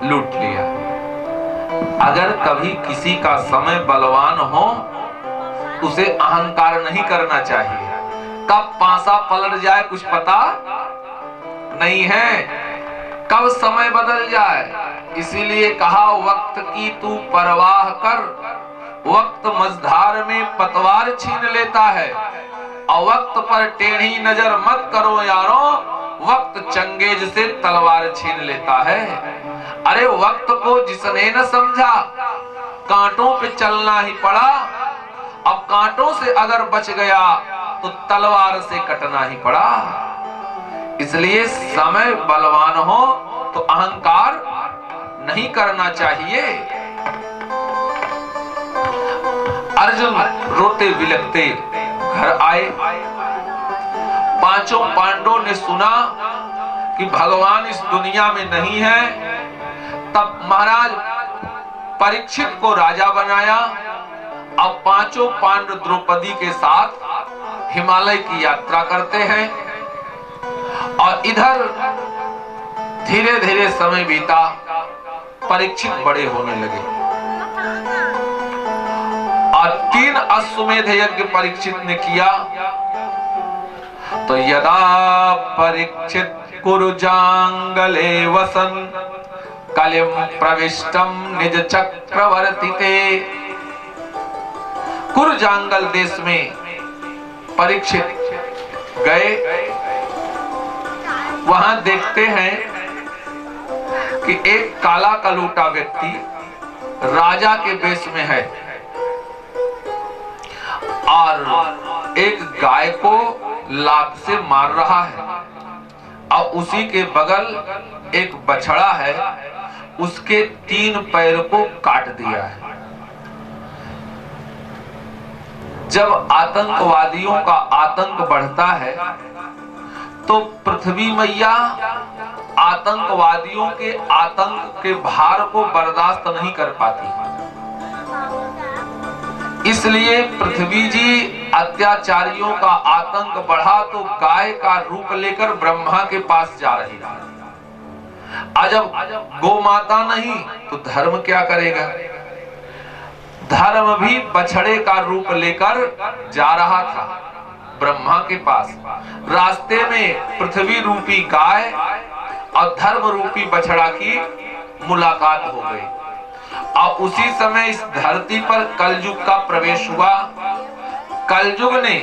लूट लिया। अगर कभी किसी का समय बलवान हो उसे अहंकार नहीं करना चाहिए। कब पासा पलट जाए कुछ पता नहीं है, कब समय बदल जाए। इसीलिए कहा वक्त की तू परवाह कर, वक्त मझधार में पतवार छीन लेता है। और वक्त पर टेढ़ी नजर मत करो यारों, वक्त चंगेज से तलवार छीन लेता है। अरे वक्त को जिसने न समझा कांटों पे चलना ही पड़ा। अब कांटों से अगर बच गया तो तलवार से कटना ही पड़ा। इसलिए समय बलवान हो तो अहंकार नहीं करना चाहिए। अर्जुन रोते बिलखते घर आए। पांचों पांडवों ने सुना कि भगवान इस दुनिया में नहीं है। तब महाराज परीक्षित को राजा बनाया। अब पांचों पांडव द्रौपदी के साथ हिमालय की यात्रा करते हैं। और इधर धीरे धीरे समय बीता, परीक्षित बड़े होने लगे। और 3 अश्वमेध यज्ञ परीक्षित ने किया। तो यदा परीक्षित कुरुजांगले वसन कलिम प्रविष्टम निज चक्रवर्तीते। कुरुजांगल देश में परीक्षित गए। वहां देखते हैं कि एक काला कलूटा व्यक्ति राजा के वेश में है और एक गाय को लात से मार रहा है। और उसी के बगल एक बछड़ा है, उसके 3 पैर को काट दिया है। जब आतंकवादियों का आतंक बढ़ता है तो पृथ्वी मैया आतंकवादियों के आतंक के भार को बर्दाश्त नहीं कर पाती। इसलिए पृथ्वी जी अत्याचारियों का आतंक बढ़ा तो गाय का रूप लेकर ब्रह्मा के पास जा रही है। जब गौ माता नहीं तो धर्म क्या करेगा? धर्म भी बछड़े का रूप लेकर जा रहा था ब्रह्मा के पास। रास्ते में पृथ्वी रूपी गाय और धर्म रूपी बछड़ा की मुलाकात हो गई। और उसी समय इस धरती पर कलयुग का प्रवेश हुआ। कलयुग ने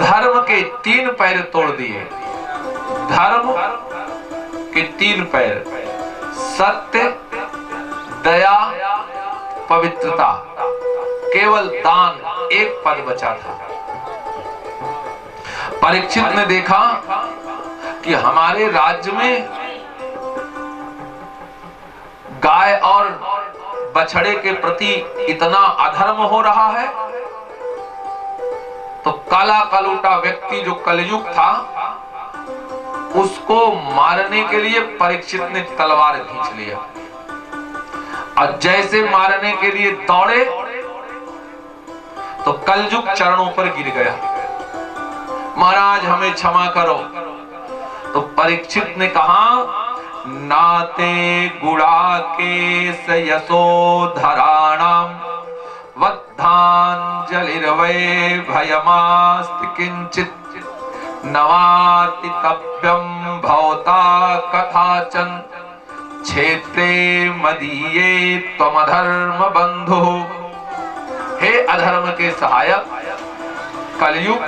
धर्म के 3 पैर तोड़ दिए। धर्म के 3 पैर, सत्य, दया, पवित्रता। केवल दान एक पद बचा था। परीक्षित ने देखा कि हमारे राज्य में गाय और बछड़े के प्रति इतना अधर्म हो रहा है। तो काला कलूटा व्यक्ति जो कलयुग था, उसको मारने के लिए परीक्षित ने तलवार खींच लिया। और जैसे मारने के लिए दौड़े तो कलयुग चरणों पर गिर गया। महाराज हमें क्षमा करो। तो परीक्षित ने कहा, नाते गुड़ा के यशोधराणाम वद्धांजलिर्वै भयमास्ति किंचित नवाति तप्यम भवता कथाचन क्षेत्रे मदीये त्वमधर्म बंधु। हे अधर्म के सहायक, कलयुग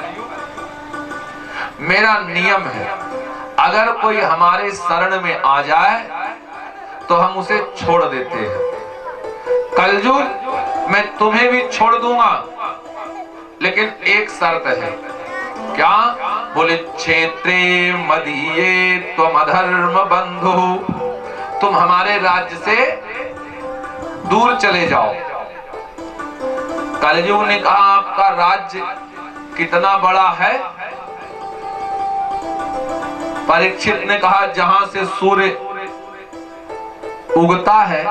मेरा नियम है, अगर कोई हमारे शरण में आ जाए तो हम उसे छोड़ देते हैं। कलयुग मैं तुम्हें भी छोड़ दूंगा, लेकिन एक शर्त है। क्या? बोले क्षेत्रे मदीये त्वम अधर्म बंधु। तुम हमारे राज्य से दूर चले जाओ। कलयुग ने कहा, आपका राज्य कितना बड़ा है? परीक्षित ने कहा, जहां से सूर्य उगता है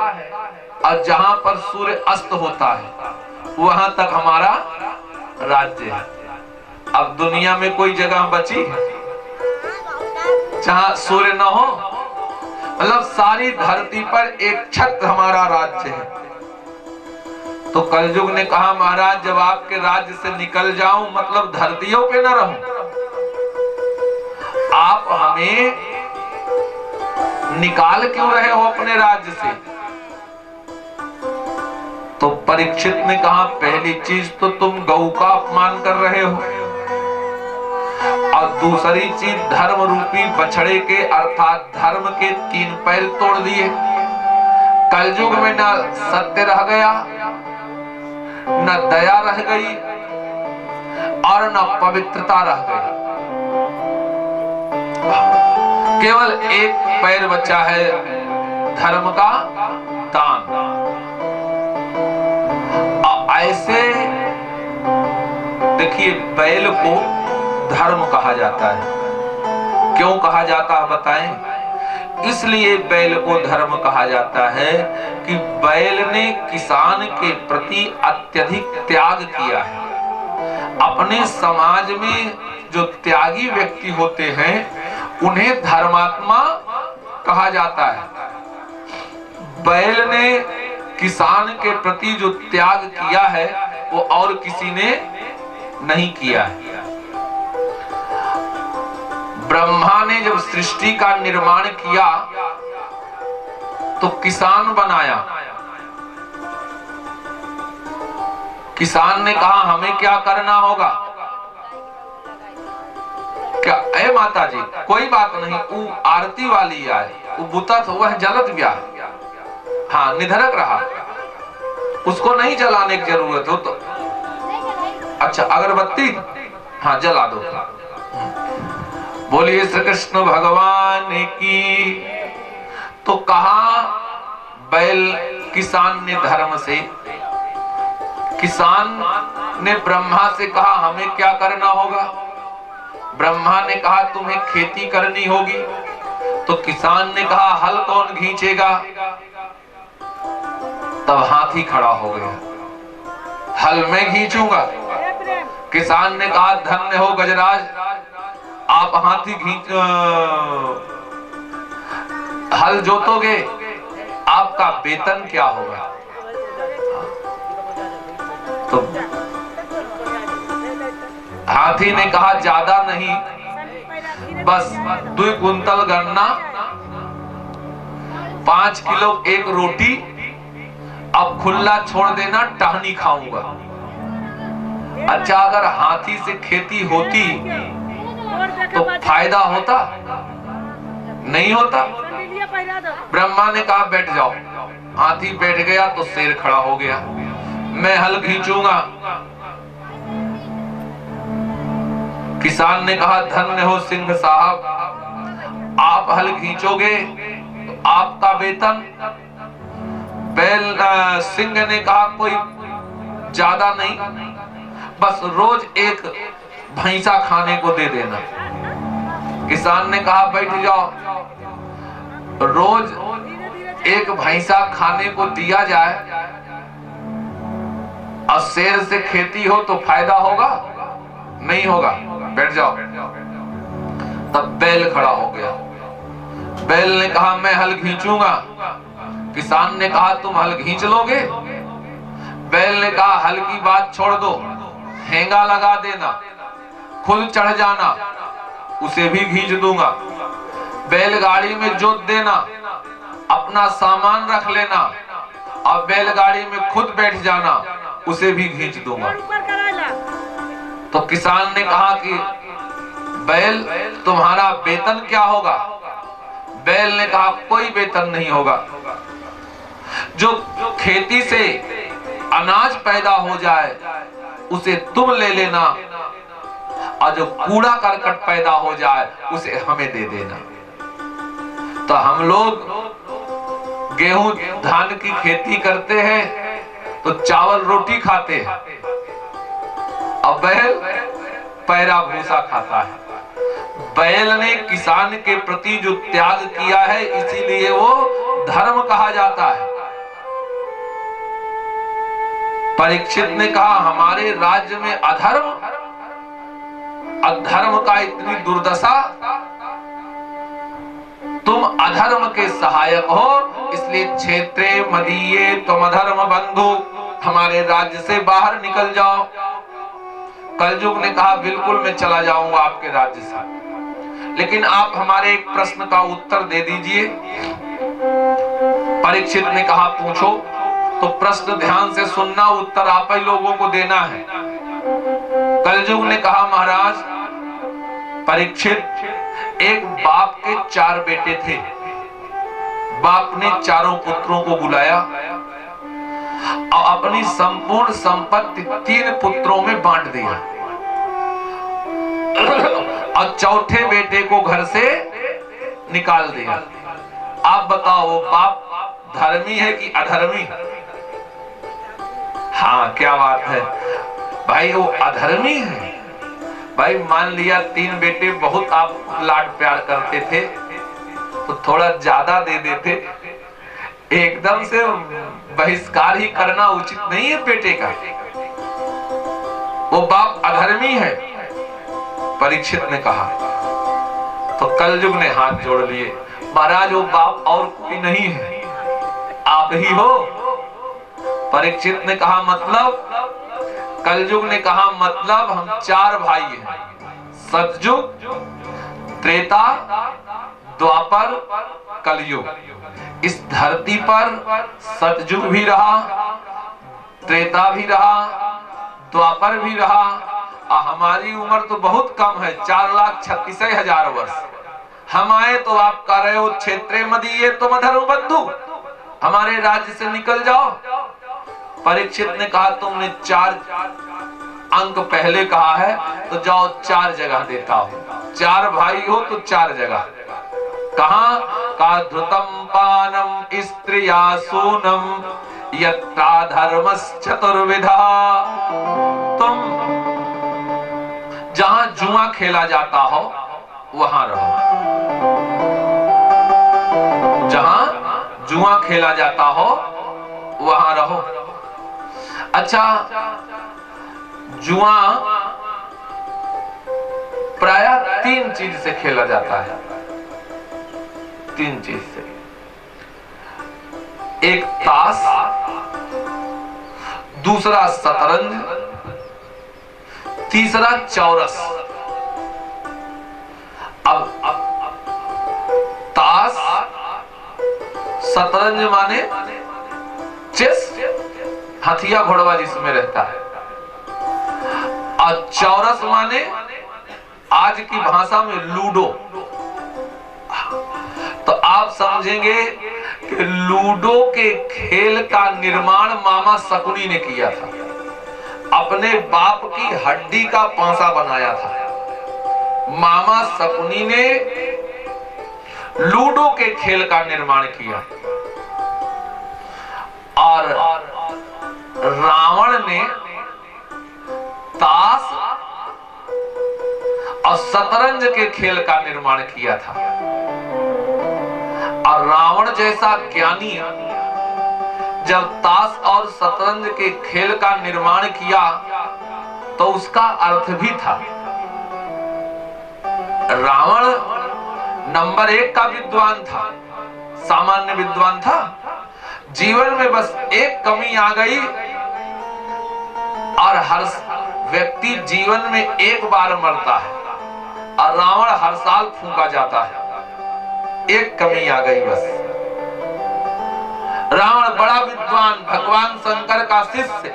और जहां पर सूर्य अस्त होता है वहां तक हमारा राज्य है। अब दुनिया में कोई जगह बची है जहां सूर्य न हो? मतलब सारी धरती पर एक छत हमारा राज्य है। तो कलयुग ने कहा, महाराज जब आपके राज्य से निकल जाऊं मतलब धरतियों पे न रहूं, आप हमें निकाल क्यों रहे हो अपने राज्य से? तो परीक्षित ने कहा, पहली चीज तो तुम गौ का अपमान कर रहे हो, और दूसरी चीज धर्म रूपी बछड़े के अर्थात धर्म के 3 पैर तोड़ दिए। कलयुग में न सत्य रह गया, न दया रह गई और न पवित्रता रह गई। केवल एक पैर बचा है, धर्म का दान। ऐसे देखिए, बैल को धर्म कहा जाता है। क्यों कहा जाता है बताएं? इसलिए बैल को धर्म कहा जाता है कि बैल ने किसान के प्रति अत्यधिक त्याग किया है। अपने समाज में जो त्यागी व्यक्ति होते हैं उन्हें धर्मात्मा कहा जाता है। बैल ने किसान के प्रति जो त्याग किया है वो और किसी ने नहीं किया है। ब्रह्मा ने जब सृष्टि का निर्माण किया तो किसान बनाया। किसान ने कहा हमें क्या करना होगा? क्या ए माता जी, कोई बात नहीं, वो आरती वाली आए, वो बुतत वह जलत गया, हाँ निधरक रहा, उसको नहीं जलाने की जरूरत हो तो अच्छा अगरबत्ती हाँ जला दो। बोलिए श्री कृष्ण भगवान की। तो कहा बैल किसान ने धर्म से, किसान ने ब्रह्मा से कहा हमें क्या करना होगा? ब्रह्मा ने कहा तुम्हें खेती करनी होगी। तो किसान ने कहा हल कौन खींचेगा? तब हाथी खड़ा हो गया, हल मैं खींचूंगा। किसान ने कहा धन्य हो गजराज, आप हाथी हल जोतोगे, आपका वेतन क्या होगा? तो हाथी ने कहा ज्यादा नहीं, बस 2 कुंतल गन्ना, 5 किलो एक रोटी, अब खुला छोड़ देना, टहनी खाऊंगा। अच्छा अगर हाथी से खेती होती तो फायदा होता? नहीं होता। ब्रह्मा ने कहा बैठ जाओ। हाथी बैठ गया तो शेर खड़ा हो गया, मैं हल खींचूंगा। किसान ने कहा धन्य हो सिंह साहब, आप हल खींचोगे तो आपका वेतन। बैल सिंह ने कहा कोई ज्यादा नहीं, बस रोज एक भैंसा खाने को दे देना। किसान ने कहा बैठ जाओ, रोज एक भैंसा खाने को दिया जाए और शेर से खेती हो तो फायदा होगा? नहीं होगा, बैठ जाओ। तब बैल खड़ा हो गया। बैल ने कहा मैं हल खींचूंगा। किसान ने कहा तुम हल खींच लोगे? बैल ने कहा हल की बात छोड़ दो, हेंगा लगा देना, खुद चढ़ जाना, उसे भी खींच दूंगा। बैलगाड़ी में जोत देना, अपना सामान रख लेना और बैलगाड़ी में खुद बैठ जाना, उसे भी खींच दूंगा। तो किसान ने कहा कि बैल तुम्हारा वेतन क्या होगा? बैल ने कहा कोई वेतन नहीं होगा, जो खेती से अनाज पैदा हो जाए उसे तुम ले लेना और जो कूड़ा करकट पैदा हो जाए उसे हमें दे देना। तो हम लोग गेहूं धान की खेती करते हैं तो चावल रोटी खाते हैं, अब बैल पैरा भूसा खाता है। बैल ने किसान के प्रति जो त्याग किया है इसीलिए वो धर्म कहा जाता है। परीक्षित ने कहा हमारे राज्य में अधर्म का इतनी दुर्दशा, तुम अधर्म के सहायक हो, इसलिए क्षेत्रे मदीये तुम अधर्म बंधु, हमारे राज्य से बाहर निकल जाओ। कलयुग ने कहा बिल्कुल मैं चला जाऊंगा आपके राज्य से, लेकिन आप हमारे एक प्रश्न का उत्तर दे दीजिए। परीक्षित ने कहा पूछो। तो प्रश्न ध्यान से सुनना, उत्तर आप ही लोगों को देना है। कलयुग ने कहा महाराज परीक्षित, एक बाप के 4 बेटे थे। बाप ने चारों पुत्रों को बुलाया और अपनी संपूर्ण संपत्ति 3 पुत्रों में बांट दिया और चौथे बेटे को घर से निकाल दिया। आप बताओ बाप धर्मी है कि अधर्मी? हाँ, क्या बात है भाई, वो अधर्मी है। भाई मान लिया 3 बेटे बहुत आप लाड प्यार करते थे तो थोड़ा ज्यादा दे देते, एकदम से बहिष्कार ही करना उचित नहीं है बेटे का। वो बाप अधर्मी है, परीक्षित ने कहा। तो कलयुग ने हाथ जोड़ लिए, महाराज वो बाप और कोई नहीं है, आप ही हो। परीक्षित ने कहा मतलब? कलयुग ने कहा मतलब हम 4 भाई हैं, सतयुग, त्रेता, द्वापर, कलयुग। इस धरती पर सतयुग भी रहा, त्रेता भी रहा, द्वापर भी रहा और हमारी उम्र तो बहुत कम है, 4,36,000 वर्ष। हम आए तो आप कह रहे हो क्षेत्रे मदीये तुम धर्म बंधु, हमारे राज्य से निकल जाओ। परीक्षित ने कहा तुमने 4 अंक पहले कहा है तो जाओ 4 जगह देता हूं। 4 भाई हो तो 4 जगह। कहा? का धृतम पानम स्त्रिया सूनम यत्रा धर्मस् चतुर्विधा। तुम जहां जुआ खेला जाता हो वहां रहो, जहां जुआ खेला जाता हो वहां रहो। अच्छा, जुआ प्रायः 3 चीज से खेला जाता है, 3 चीज से। एक ताश, दूसरा शतरंज, तीसरा चौरस। अब ताश, शतरंज माने चेस, हथिया घोड़वा जिसमें रहता है, और चौरस माने आज की भाषा में लूडो। तो आप समझेंगे कि लूडो के खेल का निर्माण मामा शकुनी ने किया था, अपने बाप की हड्डी का पांसा बनाया था। मामा शकुनी ने लूडो के खेल का निर्माण किया और रावण ने ताश और शतरंज के खेल का निर्माण किया था। और रावण जैसा ज्ञानी जब ताश और शतरंज के खेल का निर्माण किया तो उसका अर्थ भी था। रावण नंबर 1 का विद्वान था, सामान्य विद्वान था। जीवन में बस एक कमी आ गई, और हर व्यक्ति जीवन में एक बार मरता है और रावण हर साल फूंका जाता है। एक कमी आ गई बस। रावण बड़ा विद्वान, भगवान शंकर का शिष्य,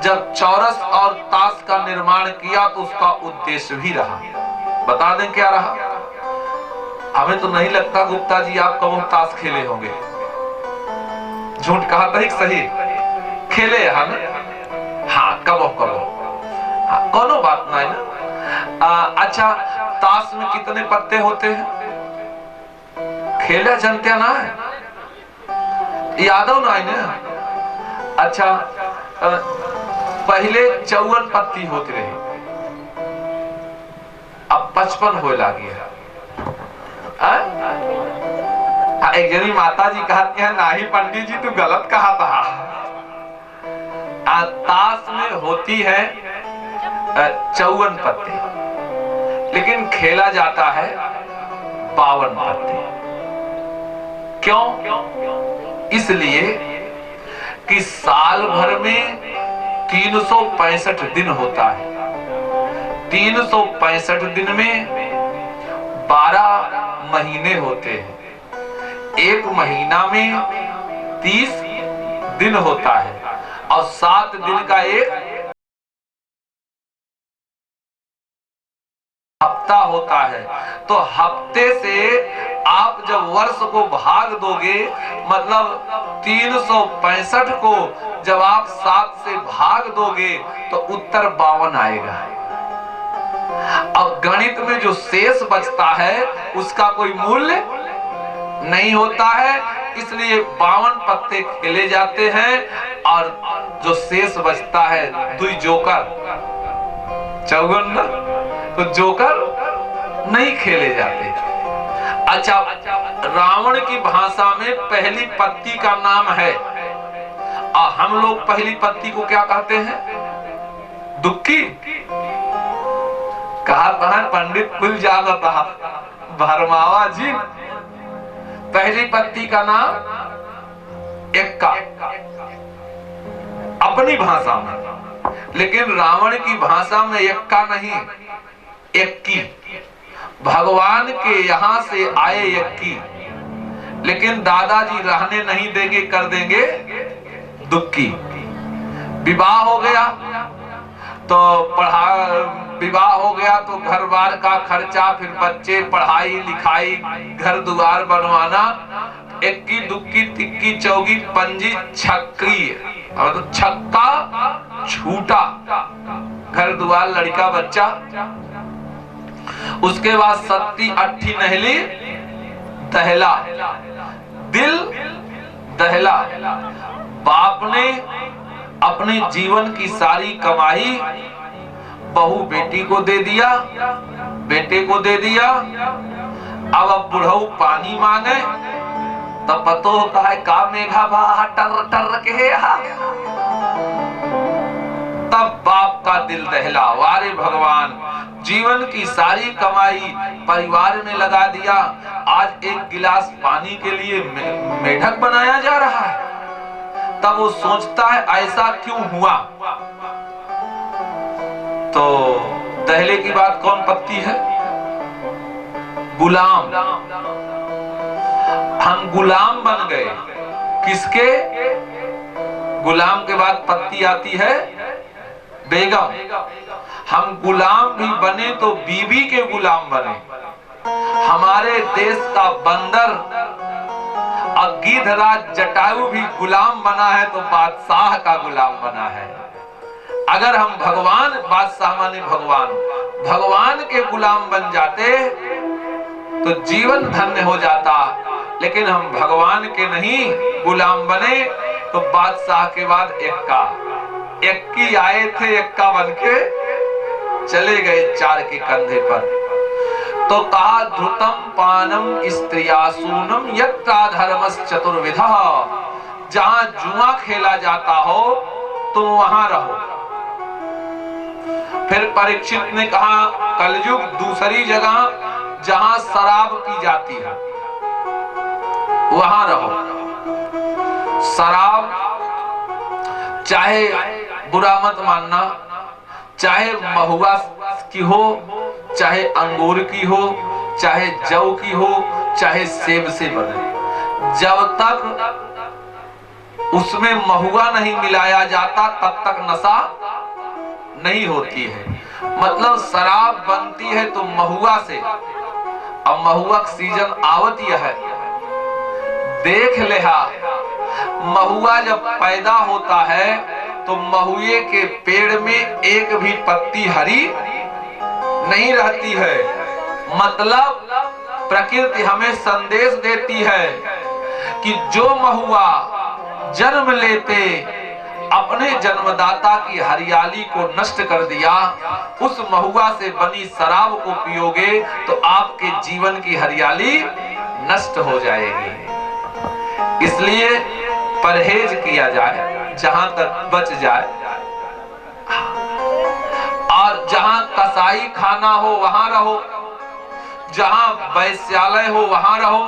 जब चौरस और ताश का निर्माण किया तो उसका उद्देश्य भी रहा। बता दें क्या रहा? हमें तो नहीं लगता गुप्ता जी आप कभी ताश खेले होंगे। झूठ कहा था, सही खेले हम? हाँ, कबो हाँ, कोनो बात नहीं ना। अच्छा, ताश में कितने पत्ते होते हैं? खेला जनते ना है, यादव ना है ना। अच्छा, पहले 54 पत्ती होती रही, अब 55 हो लगी है। एक जनी माता जी कहती है, नहीं पंडित जी तू गलत कहा था। ताश में होती है 54 पत्ते, लेकिन खेला जाता है 52 पत्ते। क्यों? इसलिए कि साल भर में 365 दिन होता है। 365 दिन में 12 महीने होते हैं। एक महीना में 30 दिन होता है और 7 दिन का एक हफ्ता होता है। तो हफ्ते से आप जब वर्ष को भाग दोगे, मतलब 365 को जब आप 7 से भाग दोगे तो उत्तर 52 आएगा। अब गणित में जो शेष बचता है उसका कोई मूल्य नहीं होता है, इसलिए 52 पत्ते खेले जाते हैं और जो शेष बचता है 2 जोकर 54, तो जोकर नहीं खेले जाते। अच्छा, रावण की भाषा में पहली पत्ती का नाम है और हम लोग पहली पत्ती को क्या कहते हैं? दुक्की। कहा पंडित कुल जानता भरमावा जी। पहली पत्ती का नाम एक्का अपनी भाषा में, लेकिन रावण की भाषा में एक्का नहीं, एक्की। भगवान के यहां से आए एक्की, लेकिन दादाजी रहने नहीं देंगे, कर देंगे दुक्की। विवाह हो गया तो विवाह हो गया तो घर बार का खर्चा, फिर बच्चे, पढ़ाई लिखाई, घर द्वार बनवाना, इक्की दुक्की तिक्की चौगी पंजी छक्की, मतलब छक्का छूटा, घर द्वार लड़का बच्चा। उसके बाद सत्ती अट्ठी नहली दहला, दिल दहला। बाप ने अपने जीवन की सारी कमाई बहू बेटी को दे दिया, बेटे को दे दिया। अब बुढ़ऊ पानी मांगे तब पतो होता है का मेघा बहा टर टर के तब बाप का दिल दहला। वारे भगवान, जीवन की सारी कमाई परिवार में लगा दिया, आज एक गिलास पानी के लिए मेढक बनाया जा रहा है। तब वो सोचता है ऐसा क्यों हुआ। तो दहले की बात कौन पत्ती है? गुलाम। हम गुलाम बन गए किसके? गुलाम के बाद पत्ती आती है बेगम। हम गुलाम भी बने तो बीबी के गुलाम बने। हमारे देश का बंदर और गिद्धराज जटायु भी गुलाम बना है तो बादशाह का गुलाम बना है। अगर हम भगवान, बादशाह माने भगवान, भगवान के गुलाम बन जाते तो जीवन धन्य हो जाता, लेकिन हम भगवान के नहीं गुलाम बने तो बादशाह के बाद एक्की आए थे, एक्का बन के चले गए 4 के कंधे पर। तो कहा धृतम पानम स्त्रियासूनम यत्रा धर्मस् चतुर्विधः। जहां जुआ खेला जाता हो तो वहां रहो। फिर परीक्षित ने कहा कलयुग दूसरी जगह जहां शराब पी जाती है वहां रहो। शराब चाहे बुरा मत मानना, चाहे महुआ की हो, चाहे अंगूर की हो, चाहे जौ की हो, चाहे सेब से बने, जब तक उसमें महुआ नहीं मिलाया जाता तब तक नशा नहीं होती है। मतलब शराब बनती है तो महुआ से। अब महुआ का सीजन आवती है, देख ले। महुआ जब पैदा होता है तो महुए के पेड़ में एक भी पत्ती हरी नहीं रहती है। मतलब प्रकृति हमें संदेश देती है कि जो महुआ जन्म लेते अपने जन्मदाता की हरियाली को नष्ट कर दिया, उस महुआ से बनी शराब को पियोगे तो आपके जीवन की हरियाली नष्ट हो जाएगी। इसलिए परहेज किया जाए जहां तक बच जाए, और जहां कसाई खाना हो वहां रहो, जहां वैश्यालय हो वहां रहो।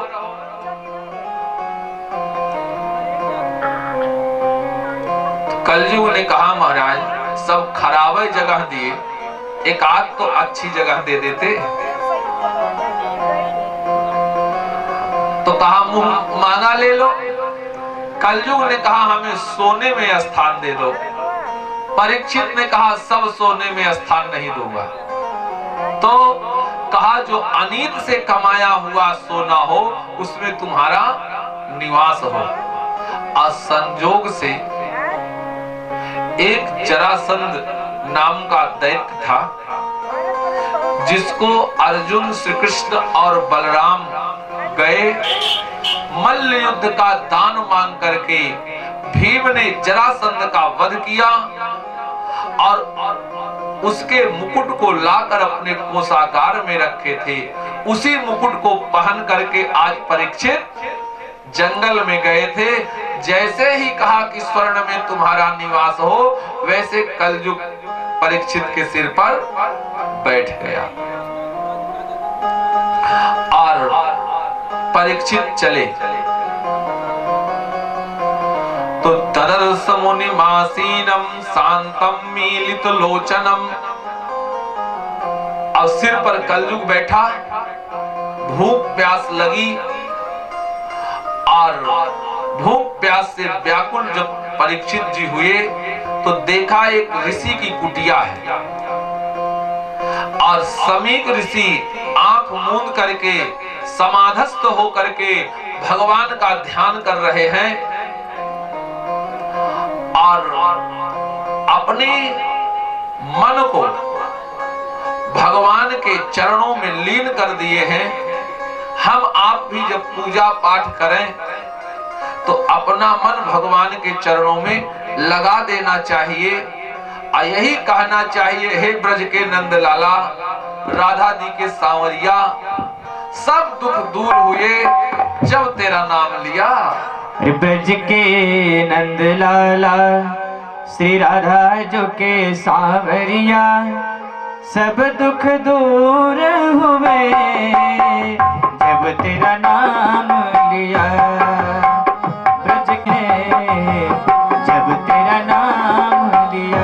कलयुग ने कहा महाराज सब खराब जगह दिए, एक आध तो अच्छी जगह दे देते। तो कहा मुंह मांगा ले लो। कलयुग ने कहा हमें सोने में स्थान दे दो। परीक्षित ने कहा सब सोने में स्थान नहीं दूंगा। तो कहा जो अनीत से कमाया हुआ सोना हो उसमें तुम्हारा निवास हो। और संजोग से एक जरासंध नाम का दैत्य था जिसको अर्जुन, श्री कृष्ण और बलराम गए मल्ल युद्ध का दान मांग करके भीम ने जरासंध का वध किया और उसके मुकुट को लाकर अपने कोषागार में रखे थे। उसी मुकुट को पहन करके आज परीक्षित जंगल में गए थे। जैसे ही कहा कि स्वर्ण में तुम्हारा निवास हो, वैसे कलयुग परीक्षित के सिर पर बैठ गया और परीक्षित चले तो तदर्श मुनिमासीनम शांतम मीलित लोचनम। अब सिर पर कलयुग बैठा, भूख प्यास लगी और भूख प्यास से व्याकुल जब परीक्षित जी हुए तो देखा एक ऋषि की कुटिया है और समीक ऋषि आंख मूंद करके समाधस्थ होकर के भगवान का ध्यान कर रहे हैं और अपने मन को भगवान के चरणों में लीन कर दिए हैं। हम आप भी जब पूजा पाठ करें तो अपना मन भगवान के चरणों में लगा देना चाहिए और यही कहना चाहिए, हे ब्रज के नंद लाला, राधा दी के सांवरिया, सब दुख दूर हुए जब तेरा नाम लिया। ब्रज के नंद लाला, श्री राधा जो के सांवरिया, सब दुख दूर हुए जब तेरा नाम लिया। ब्रज के जब तेरा नाम लिया।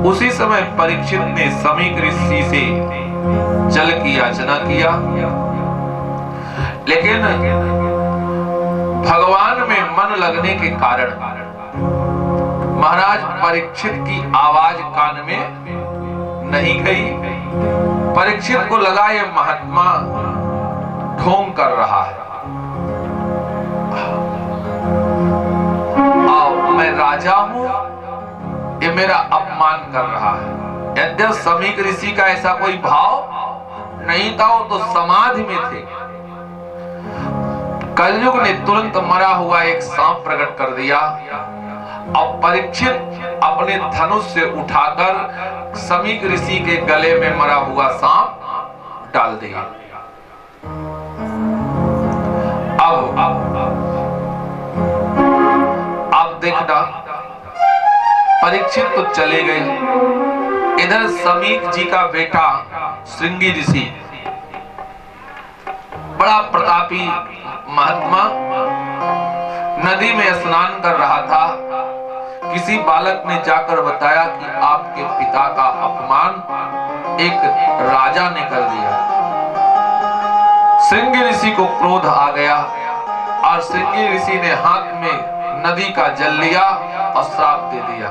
उसी समय परीक्षित ने समीक ऋषि से जल की याचना किया, लेकिन भगवान में मन लगने के कारण महाराज परीक्षित की आवाज कान में नहीं गई। परीक्षित को लगा ये महात्मा ढोंग कर रहा है और मैं राजा हूं, ये मेरा अपमान कर रहा है। यद्यप समीक ऋषि का ऐसा कोई भाव नहीं था, वो तो समाधि में थे। कलयुग ने तुरंत मरा हुआ एक सांप प्रकट कर दिया और परीक्षित अपने धनुष से उठाकर समीक ऋषि के गले में मरा हुआ सांप डाल दिया। अब देखना, परीक्षित तो चले गए। इधर समीक जी का बेटा श्रृंगी ऋषि, बड़ा प्रतापी महात्मा, नदी में स्नान कर रहा था। किसी बालक ने जाकर बताया कि आपके पिता का अपमान एक राजा ने कर दिया। श्रृंगी ऋषि को क्रोध आ गया और श्रृंगी ऋषि ने हाथ में नदी का जल लिया और श्राप दे दिया।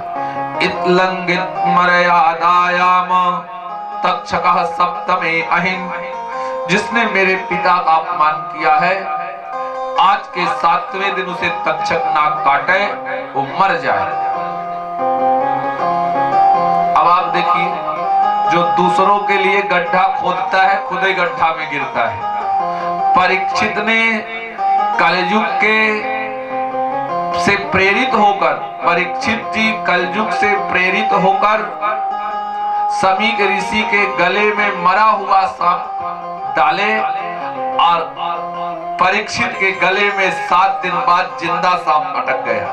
इत्लंगित मर्यादायाम तक्षकः सप्तमे अहिं, जिसने मेरे पिता का अपमान किया है, आज के 7वें दिन उसे तक्षक नाक काटे, वो मर जाए। अब आप देखिए, जो दूसरों के लिए गड्ढा खोदता है खुद ही गड्ढा में गिरता है। परीक्षित ने कलयुग के से प्रेरित होकर, परीक्षित जी कलयुग से प्रेरित होकर समीक ऋषि के गले में मरा हुआ सांप डाले और परीक्षित के गले में 7 दिन बाद जिंदा सांप अटक गया।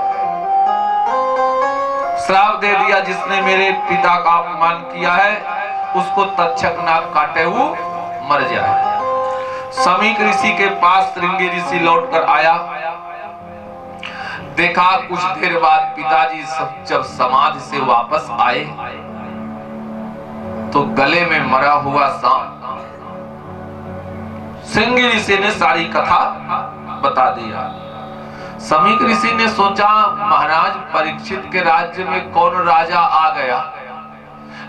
श्राप दे दिया, जिसने मेरे पिता का अपमान किया है उसको तक्षक नाक काटे हुए मर जाए। समीक ऋषि के पास श्रृंगी ऋषि लौटकर आया, देखा कुछ देर बाद पिताजी जब समाधि से वापस आए तो गले में मरा हुआ सांप। श्रृंगी ऋषि ने सारी कथा बता दिया। समीक ऋषि ने सोचा महाराज परीक्षित के राज्य में कौन राजा आ गया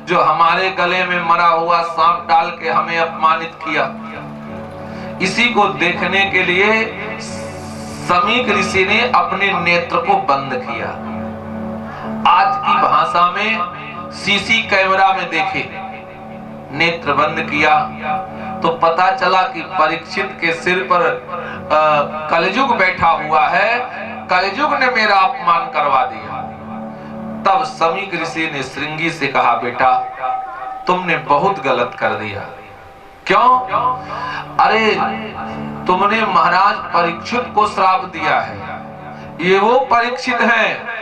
जो हमारे गले में मरा हुआ सांप डाल के हमें अपमानित किया। इसी को देखने के लिए समीक ऋषि ने अपने नेत्र को बंद किया। आज की भाषा में सीसी कैमरा में देखे, नेत्र बंद किया तो पता चला कि परीक्षित के सिर पर कलयुग बैठा हुआ है। कलयुग ने मेरा अपमान करवा दिया। तब समीक ऋषि ने श्रृंगी से कहा, बेटा तुमने बहुत गलत कर दिया। क्यों? अरे तुमने महाराज परीक्षित को श्राप दिया है। ये वो परीक्षित हैं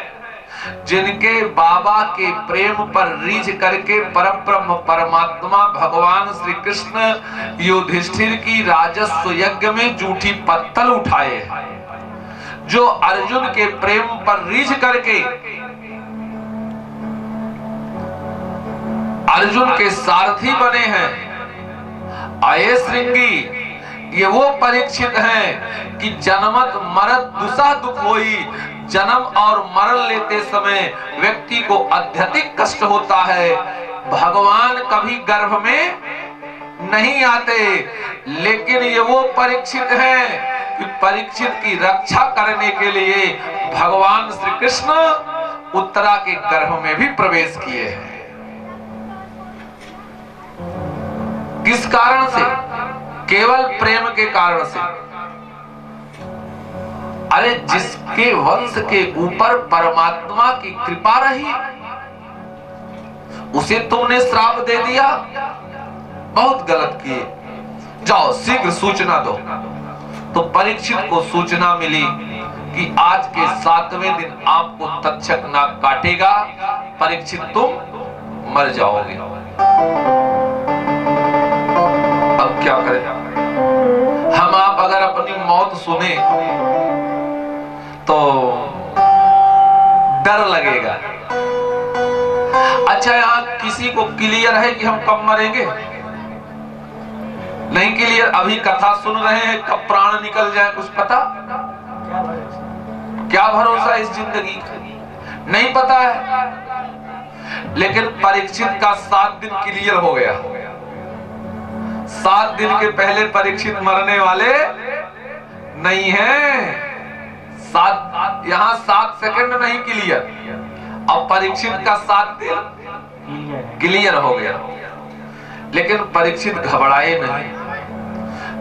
जिनके बाबा के प्रेम पर रीझ करके परब्रह्म परमात्मा भगवान श्री कृष्ण युधिष्ठिर की राजस्व यज्ञ में जूठी पत्तल उठाए हैं, जो अर्जुन के प्रेम पर रीझ करके अर्जुन के सारथी बने हैं। आये श्रृंगी, ये वो परीक्षित हैं कि जन्मत मरत दुसा दुख होई। जन्म और मरण लेते समय व्यक्ति को अत्यधिक कष्ट होता है। भगवान कभी गर्भ में नहीं आते, लेकिन ये वो परीक्षित हैं कि परीक्षित की रक्षा करने के लिए भगवान श्री कृष्ण उत्तरा के गर्भ में भी प्रवेश किए हैं। किस कारण से? केवल प्रेम के कारण से। अरे जिसके वंश के ऊपर परमात्मा की कृपा रही उसे तुमने श्राप दे दिया। बहुत गलत किए। जाओ शीघ्र सूचना दो। तो परीक्षित को सूचना मिली कि आज के 7वें दिन आपको तक्षक नाग काटेगा। परीक्षित तुम मर जाओगे। अब क्या करें हम? आप अगर अपनी मौत सुने तो डर लगेगा। अच्छा यहां किसी को क्लियर है कि हम कब मरेंगे? नहीं क्लियर। अभी कथा सुन रहे हैं, कब प्राण निकल जाए कुछ पता? क्या भरोसा इस जिंदगी का? नहीं पता है। लेकिन परीक्षित का 7 दिन क्लियर हो गया। 7 दिन के पहले परीक्षित मरने वाले नहीं है। यहाँ 7 सेकंड नहीं क्लियर। अब परीक्षित का 7 दिन क्लियर हो गया। लेकिन परीक्षित घबराए नहीं।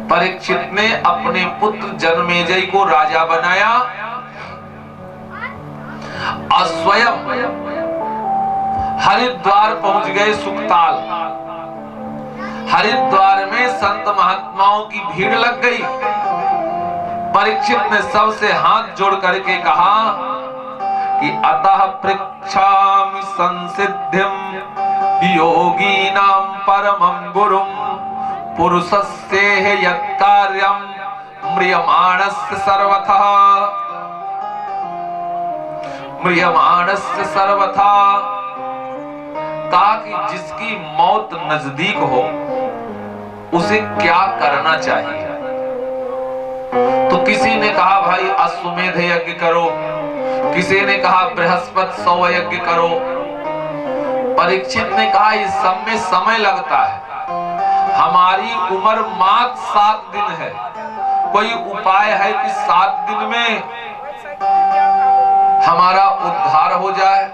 परीक्षित ने अपने पुत्र जन्मेजय को राजा बनाया और स्वयं हरिद्वार पहुंच गए। सुखताल हरिद्वार में संत महात्माओं की भीड़ लग गई। परीक्षित ने सबसे हाथ जोड़ करके कहा कि अतः पृच्छामि संसिद्धिं योगीनां परमं गुरुं पुरुषस्य यत्कार्यं म्रियमाणस्य सर्वथा। कहा कि जिसकी मौत नजदीक हो उसे क्या करना चाहिए? तो किसी ने कहा भाई अश्वमेध यज्ञ करो, किसी ने कहा बृहस्पति 100 यज्ञ करो। परीक्षित ने कहा इस सब में समय लगता है। हमारी उम्र मात्र 7 दिन है। कोई उपाय है कि 7 दिन में हमारा उद्धार हो जाए?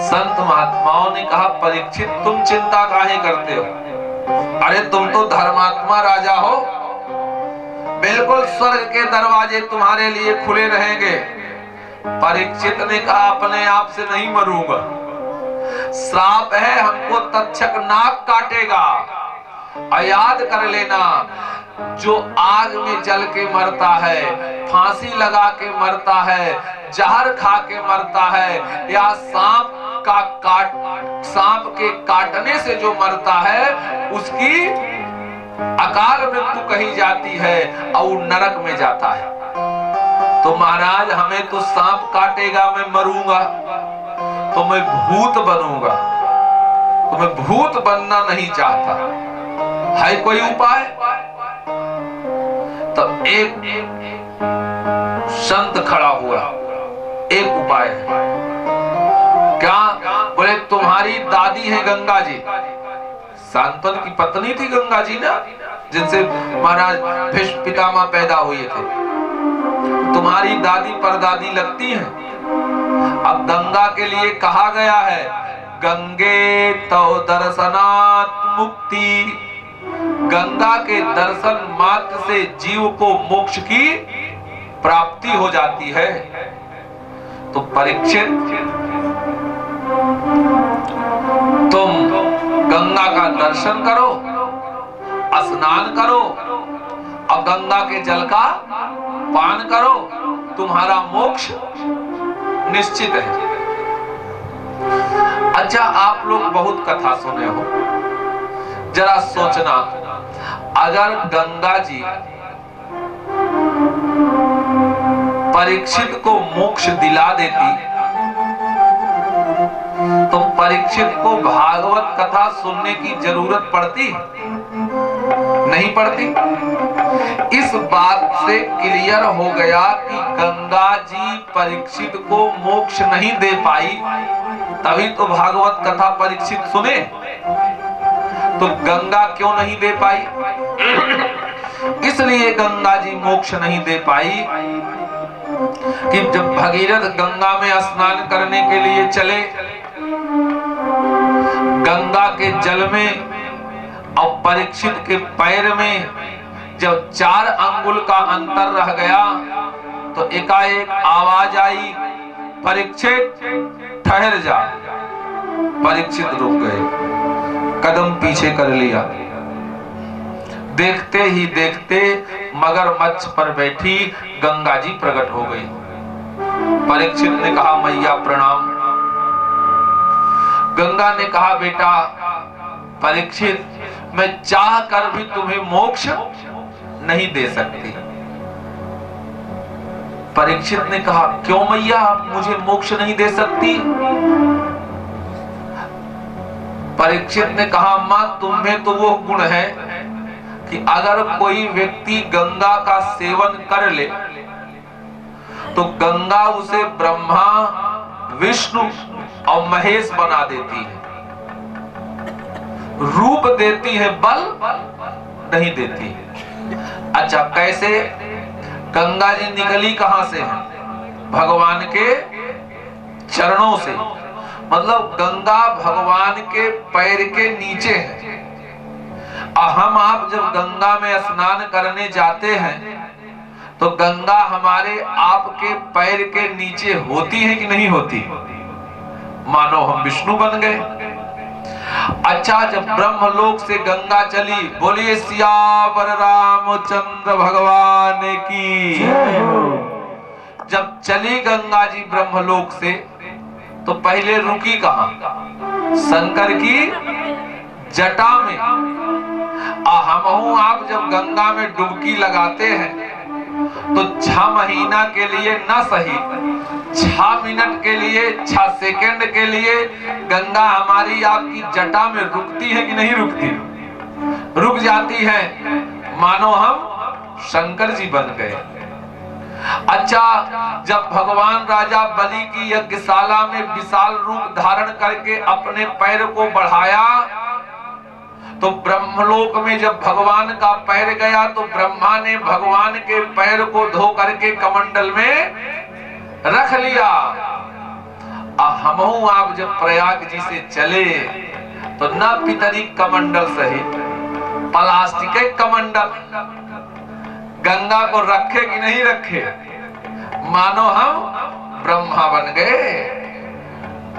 संत महात्माओं ने कहा परीक्षित तुम चिंता काहे करते हो? अरे तुम तो धर्मात्मा राजा हो। बिल्कुल स्वर्ग के दरवाजे तुम्हारे लिए खुले रहेंगे। परीक्षित ने कहा अपने आप से नहीं मरूंगा। श्राप है, हमको तक्षक नाग काटेगा। याद कर लेना, जो आग में जल के मरता है, फांसी लगा के मरता है, जहर खा के मरता है, या सांप के काटने से जो मरता है उसकी अकाल मृत्यु कही जाती है और नरक में जाता है। तो महाराज हमें तो सांप काटेगा, मैं मरूंगा, तो मैं भूत बनूंगा, तो मैं भूत बनना नहीं चाहता, है कोई उपाय? तो एक संत खड़ा हुआ, एक उपाय है। क्या? बोले तुम्हारी दादी है गंगा जी, शांतनु की पत्नी थी गंगा जी ना, जिनसे महाराज भीष्म पितामह पैदा हुए थे। तुम्हारी दादी परदादी लगती हैं। अब गंगा के लिए कहा गया है, गंगे तव दर्शनात् मुक्ति, गंगा के दर्शन मात्र से जीव को मोक्ष की प्राप्ति हो जाती है। तो परीक्षित, तुम गंगा का दर्शन करो, स्नान करो और गंगा के जल का पान करो, तुम्हारा मोक्ष निश्चित है। अच्छा, आप लोग बहुत कथा सुने हो, जरा सोचना, अगर गंगा जी परीक्षित को मोक्ष दिला देती तो परीक्षित को भागवत कथा सुनने की जरूरत पड़ती? नहीं पड़ती। इस बात से क्लियर हो गया कि गंगा जी परीक्षित को मोक्ष नहीं दे पाई, तभी तो भागवत कथा परीक्षित सुने। तो गंगा क्यों नहीं दे पाई? इसलिए गंगा जी मोक्ष नहीं दे पाई कि जब भगीरथ गंगा में स्नान करने के लिए चले, गंगा के जल में और परीक्षित के पैर में जब 4 अंगुल का अंतर रह गया तो एकाएक आवाज आई, परीक्षित ठहर जा। परीक्षित रुक गए, कदम पीछे कर लिया। देखते ही देखते मगरमच्छ पर बैठी गंगा जी प्रकट हो गई। परीक्षित ने कहा, मैया प्रणाम। गंगा ने कहा, बेटा परीक्षित, मैं चाह कर भी तुम्हें मोक्ष नहीं दे सकती। परीक्षित ने कहा, क्यों मैया आप मुझे मोक्ष नहीं दे सकती? परीक्षित ने कहा, मां तुम्हें तो वो गुण है कि अगर कोई व्यक्ति गंगा का सेवन कर ले तो गंगा उसे ब्रह्मा, विष्णु और महेश बना देती है, रूप देती है, बल नहीं देती। अच्छा, कैसे? गंगा जी निकली कहां से? भगवान के चरणों से, मतलब गंगा भगवान के पैर के नीचे है। हम आप जब गंगा में स्नान करने जाते हैं तो गंगा हमारे आपके पैर के नीचे होती है कि नहीं होती? मानो हम विष्णु बन गए। अच्छा, जब ब्रह्मलोक से गंगा चली, बोलिए सियावर रामचंद्र भगवान की। जब चली गंगा जी ब्रह्मलोक से तो पहले रुकी कहां? शंकर की जटा में। हमहू आप जब गंगा में डुबकी लगाते हैं तो 6 महीना के लिए न सही 6 मिनट के लिए, 6 सेकंड के लिए गंगा हमारी आपकी जटा में रुकती है कि नहीं रुकती? रुक जाती है, मानो हम शंकर जी बन गए। अच्छा, जब भगवान राजा बलि की यज्ञशाला में विशाल रूप धारण करके अपने पैर को बढ़ाया तो ब्रह्मलोक में जब भगवान का पैर गया तो ब्रह्मा ने भगवान के पैर को धो करके कमंडल में रख लिया। हमहू आप जब प्रयाग जी से चले तो न पितरी कमंडल सहित प्लास्टिक कमंडल गंगा को रखे कि नहीं रखे, मानो हम ब्रह्मा बन गए।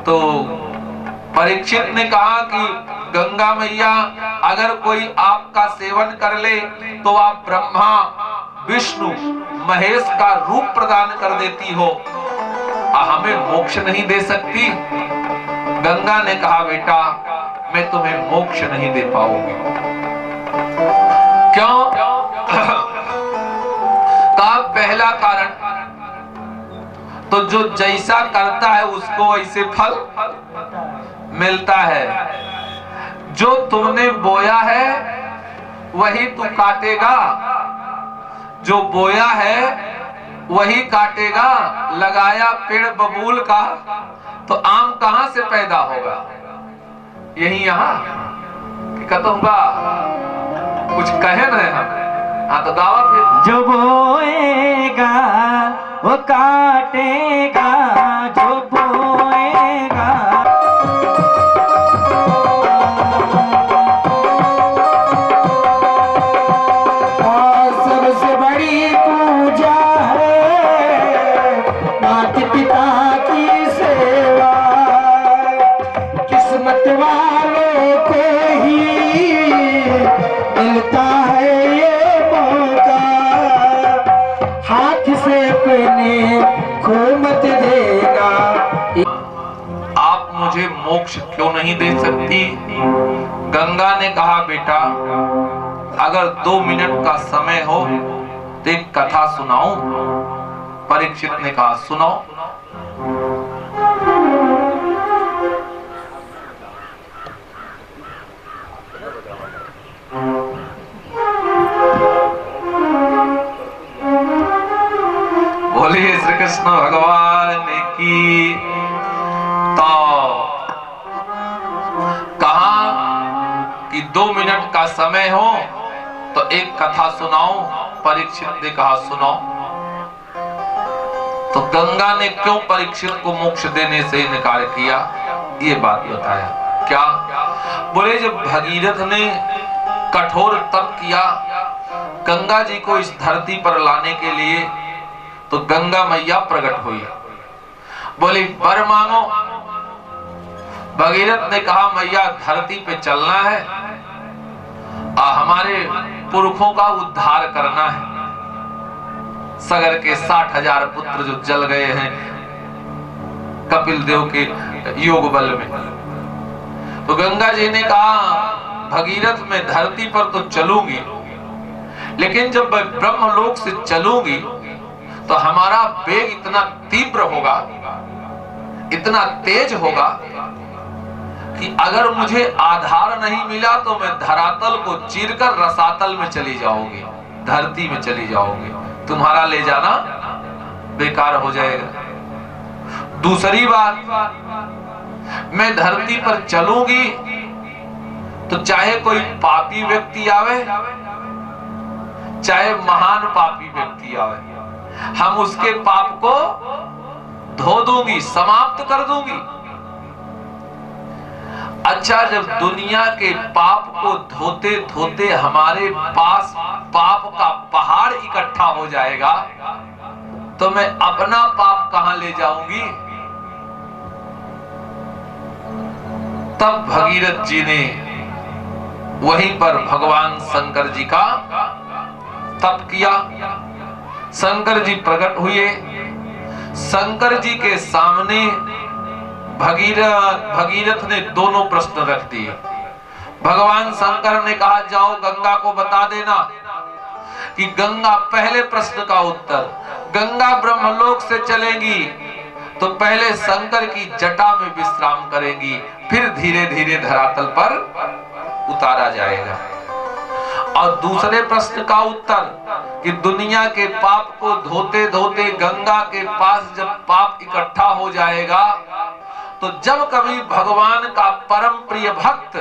तो परीक्षित ने कहा कि गंगा मैया, अगर कोई आपका सेवन कर ले तो आप ब्रह्मा, विष्णु, महेश का रूप प्रदान कर देती हो, हमें मोक्ष नहीं दे सकती? गंगा ने कहा, बेटा मैं तुम्हें मोक्ष नहीं दे पाऊंगी। क्यों? का पहला कारण, तो जो जैसा करता है उसको वैसे फल मिलता है। जो तुमने बोया है वही तू काटेगा, जो बोया है वही काटेगा। लगाया पेड़ बबूल का तो आम कहां से पैदा होगा? यही यहाँ कहूंगा, कुछ कहे न हम। हाँ तो गावा फिर। जो बोएगा वो काटेगा, जो बोएगा। सबसे बड़ी पूजा है माता पिता की सेवा। किस्मत वालों को ही मिलता है ये मौका। हाथ से अपने खो मत देगा। आप मुझे मोक्ष क्यों नहीं दे सकती? गंगा ने कहा, बेटा अगर 2 मिनट का समय हो तो एक कथा सुनाऊं? परीक्षित ने कहा, सुनाओ। बोलिए श्री कृष्ण भगवान की। तो कहा कि 2 मिनट का समय हो तो एक कथा सुनाओ। परीक्षित ने कहा, सुनाओ। तो गंगा ने क्यों परीक्षित को मोक्ष देने से इनकार किया, ये बात बताया। क्या बोले, जब भगीरथ ने कठोर तप किया गंगा जी को इस धरती पर लाने के लिए, तो गंगा मैया प्रकट हुई। बोली, वर मांगो। भगीरथ ने कहा, मैया धरती पे चलना है, हमारे पुरखों का उद्धार करना है। सगर के 60,000 पुत्र जो जल गए हैं कपिल देव के योग बल में। तो गंगा जी ने कहा, भगीरथ मैं धरती पर तो चलूंगी, लेकिन जब मैं ब्रह्मलोक से चलूंगी तो हमारा वेग इतना तीव्र होगा, इतना तेज होगा कि अगर मुझे आधार नहीं मिला तो मैं धरातल को चीरकर रसातल में चली जाऊंगी, धरती में चली जाऊंगी। तुम्हारा ले जाना बेकार हो जाएगा। दूसरी बात, मैं धरती पर चलूंगी तो चाहे कोई पापी व्यक्ति आवे, चाहे महान पापी व्यक्ति आवे, हम उसके पाप को धो दूंगी, समाप्त कर दूंगी। अच्छा, जब दुनिया के पाप को धोते धोते हमारे पास पाप का पहाड़ इकट्ठा हो जाएगा तो मैं अपना पाप कहां ले जाऊंगी? तब भगीरथ जी ने वहीं पर भगवान शंकर जी का तप किया। शंकर जी प्रकट हुए। शंकर जी के सामने भगीरथ ने दोनों प्रश्न रख दिए। भगवान शंकर ने कहा, जाओ गंगा को बता देना कि गंगा पहले प्रश्न का उत्तर, गंगा ब्रह्मलोक से चलेगी तो पहले शंकर की जटा में विश्राम करेंगी, फिर धीरे धीरे धरातल पर उतारा जाएगा। और दूसरे प्रश्न का उत्तर कि दुनिया के पाप को धोते धोते गंगा के पास जब पाप इकट्ठा हो जाएगा तो जब कभी भगवान का परम प्रिय भक्त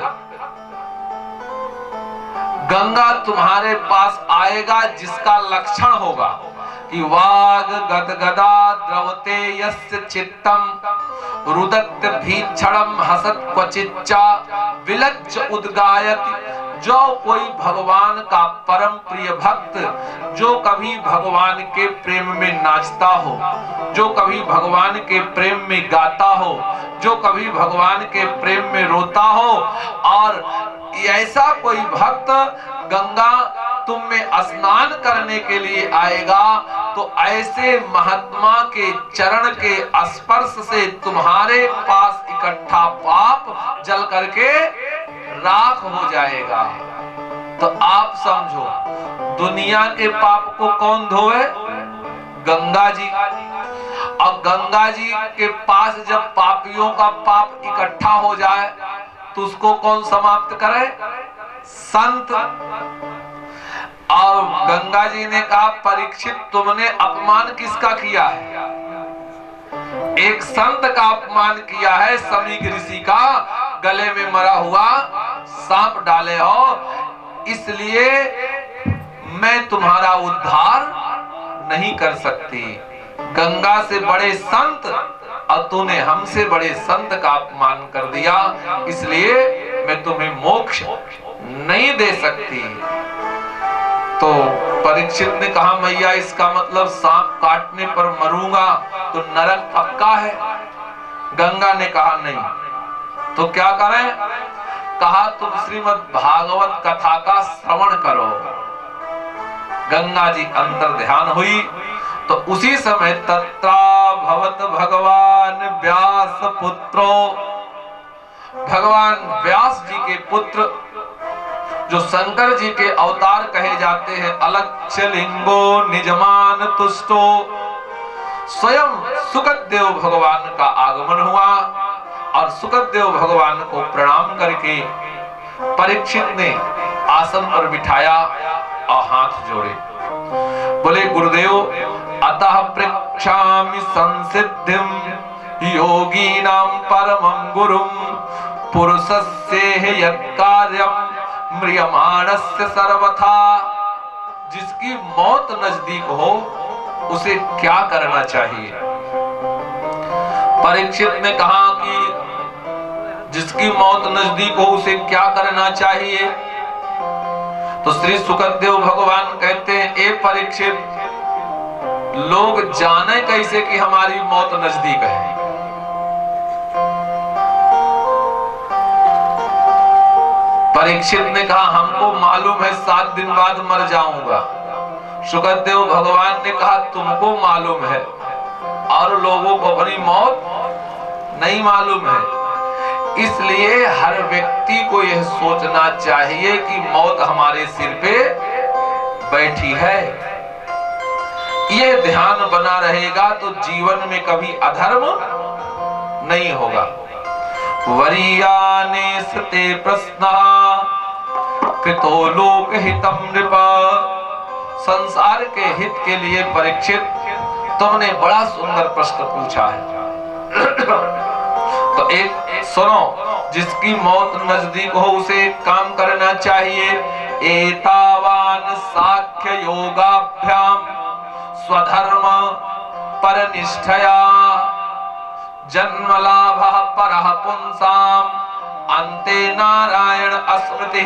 गंगा तुम्हारे पास आएगा, जिसका लक्षण होगा कि वाग गदगदा द्रवते यस्य चित्तम रुदत भीक्षणम हसत क्वचिच्चा विलज्ज उद्गायति। जो कोई भगवान का परम प्रिय भक्त, जो कभी भगवान के प्रेम में नाचता हो, जो कभी भगवान के प्रेम में गाता हो, जो कभी भगवान के प्रेम में रोता हो, और ऐसा कोई भक्त गंगा तुम में स्नान करने के लिए आएगा तो ऐसे महात्मा के चरण के स्पर्श से तुम्हारे पास इकट्ठा पाप जल करके राख हो जाएगा। तो आप समझो, दुनिया के पाप को कौन धोए? गंगा जी। और गंगा जी के पास जब पापियों का पाप इकट्ठा हो जाए तो उसको कौन समाप्त करे? संत। और गंगा जी ने कहा, परीक्षित तुमने अपमान किसका किया है? एक संत का अपमान किया है, समीक ऋषि का। गले में मरा हुआ सांप डाले हो, इसलिए मैं तुम्हारा उद्धार नहीं कर सकती। गंगा से बड़े संत और तूने हमसे बड़े संत का अपमान कर दिया, इसलिए मैं तुम्हें मोक्ष नहीं दे सकती। तो परीक्षित ने कहा, मैया इसका मतलब सांप काटने पर मरूंगा तो नरक पक्का है? गंगा ने कहा नहीं। तो क्या करें? कहा, तुम श्रीमद् भागवत कथा का श्रवण करो। गंगा जी अंतर ध्यान हुई तो उसी समय तत्रा भवत भगवान व्यास पुत्रो, भगवान व्यास जी के पुत्र जो शंकर जी के अवतार कहे जाते हैं, अलक्ष्य लिंगो निजमान तुष्टो, स्वयं सुकदेव भगवान का आगमन हुआ और सुकदेव भगवान को प्रणाम करके परीक्षित ने आसन पर बिठाया और हाथ जोड़े। बोले, गुरुदेव अतः पृच्छामि संसिद्धिं योगीनां परमं गुरुं पुरुषस्य यत्कार्यं म्रियमाणस्य सर्वथा। जिसकी मौत नजदीक हो उसे क्या करना चाहिए? परीक्षित ने कहा कि जिसकी मौत नजदीक हो उसे क्या करना चाहिए? तो श्री सुकदेव भगवान कहते हैं, ए परीक्षित, लोग जाने कैसे कि हमारी मौत नजदीक है? परीक्षित ने कहा, हमको मालूम है 7 दिन बाद मर जाऊंगा। सुकदेव भगवान ने कहा, तुमको मालूम है और लोगों को अपनी मौत नहीं मालूम है। इसलिए हर व्यक्ति को यह सोचना चाहिए कि मौत हमारे सिर पे बैठी है। यह ध्यान बना रहेगा तो जीवन में कभी अधर्म नहीं होगा। वरीयाने सते प्रश्न कृतो लोक हितम नृप। संसार के हित के लिए परीक्षित तुमने बड़ा सुंदर प्रश्न पूछा है। तो एक सुनो, जिसकी मौत नजदीक हो उसे एक काम करना चाहिए। एतावान साख्य योगाभ्याम स्वधर्म परनिष्ठया जन्मलाभ परः पुंसाम अन्ते नारायण स्मृति।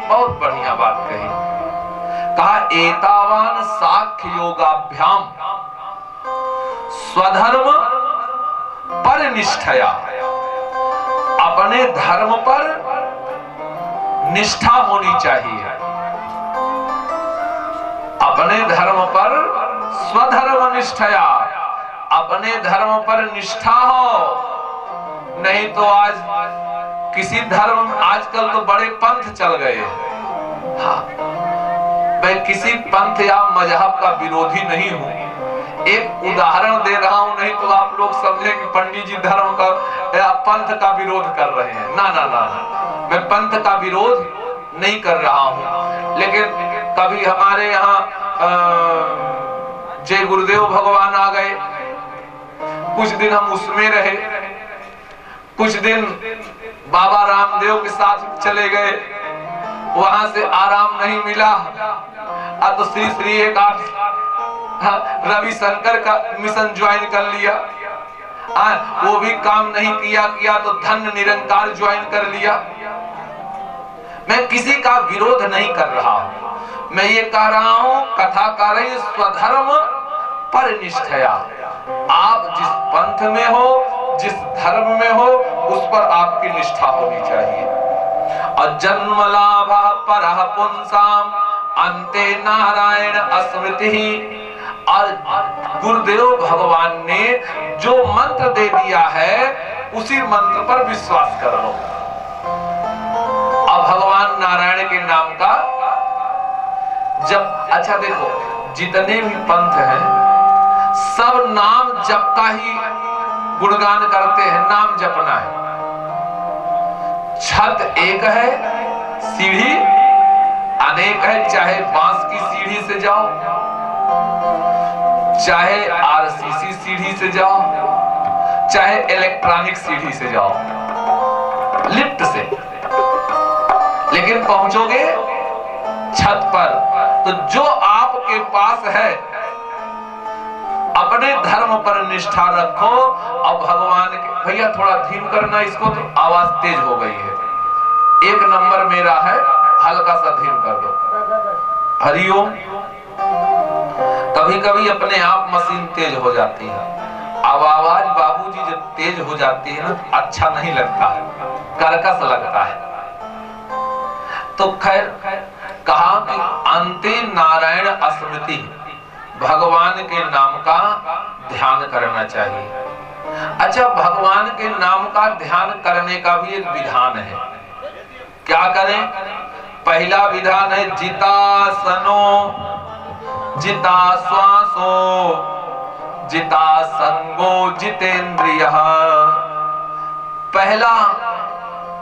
बहुत बढ़िया बात कही। कहा, एतावान साख्य योगाभ्याम स्वधर्म परनिष्ठया, अपने धर्म पर निष्ठा होनी चाहिए। अपने धर्म पर स्वधर्म निष्ठया, अपने धर्म पर निष्ठा हो। नहीं तो आज किसी धर्म, आजकल तो बड़े पंथ चल गए हैं। हाँ, मैं किसी पंथ या मजहब का विरोधी नहीं हूं, एक उदाहरण दे रहा हूं, नहीं तो आप लोग समझे कि पंडित जी धर्म का या पंथ का विरोध कर रहे हैं। ना ना ना, मैं पंथ का विरोध नहीं कर रहा हूं, लेकिन कभी हमारे यहाँ जय गुरुदेव भगवान आ गए, कुछ दिन हम उसमें रहे, कुछ दिन बाबा रामदेव के साथ चले गए, वहां से आराम नहीं मिला। अब तो श्री श्री एक रविशंकर का मिशन ज्वाइन कर लिया, वो भी काम नहीं किया तो धन निरंकार ज्वाइन कर लिया। मैं किसी का विरोध नहीं कर रहा हूं, मैं ये कह रहा हूं कथा कर रही स्वधर्म पर निष्ठया। आप जिस पंथ में हो, जिस धर्म में हो, उस पर आपकी निष्ठा होनी चाहिए। और जन्म लाभ परः पुंसाम अन्ते नारायण स्मृति। और गुरुदेव भगवान ने जो मंत्र दे दिया है उसी मंत्र पर विश्वास कर लो। अब भगवान नारायण के नाम का जब, अच्छा देखो, जितने भी पंथ हैं सब नाम जप का ही गुणगान करते हैं, नाम जपना है। छत एक है, सीढ़ी अनेक है। चाहे बांस की सीढ़ी से जाओ, चाहे आरसीसी सीढ़ी से जाओ, चाहे इलेक्ट्रॉनिक सीढ़ी से जाओ, लिफ्ट से, लेकिन पहुंचोगे छत पर। तो जो आपके पास है अपने धर्म पर निष्ठा रखो। और भगवान के, भैया थोड़ा धीम करना इसको, तो आवाज तेज हो गई है। 1 नंबर मेरा है, हल्का सा धीम कर दो। हरिओम। कभी कभी अपने आप मशीन तेज हो जाती है। अब आवाज बाबूजी जब तेज हो जाती है ना, तो अच्छा नहीं लगता है, कर्कश लगता है। तो खैर कहा कि अंते नारायण स्मृति, भगवान के नाम का ध्यान करना चाहिए। अच्छा, भगवान के नाम का ध्यान करने का भी एक विधान है। क्या करें? पहला विधान है जितासनो, जिता श्वासो, जिता संगो, जितेंद्रिय। पहला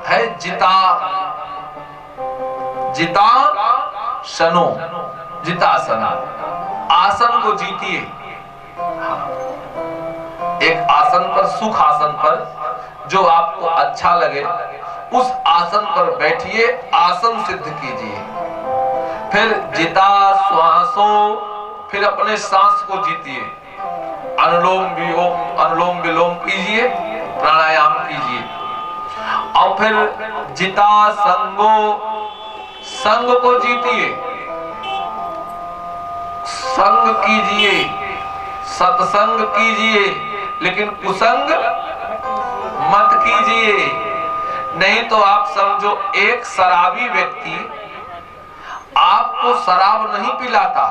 है जिता, जिता शनो, जितासना, आसन को जीतिए। एक आसन पर, सुख आसन पर, जो आपको अच्छा लगे उस आसन पर बैठिए, आसन सिद्ध कीजिए। फिर जिता श्वासो, फिर अपने सांस को जीतिए, अनुलोम विलोम कीजिए, प्राणायाम कीजिए। और फिर जिता संगो, संग को जीतिए, संग कीजिए, सत्संग कीजिए, लेकिन कुसंग मत कीजिए। नहीं तो आप समझो, एक शराबी व्यक्ति आपको शराब नहीं पिलाता,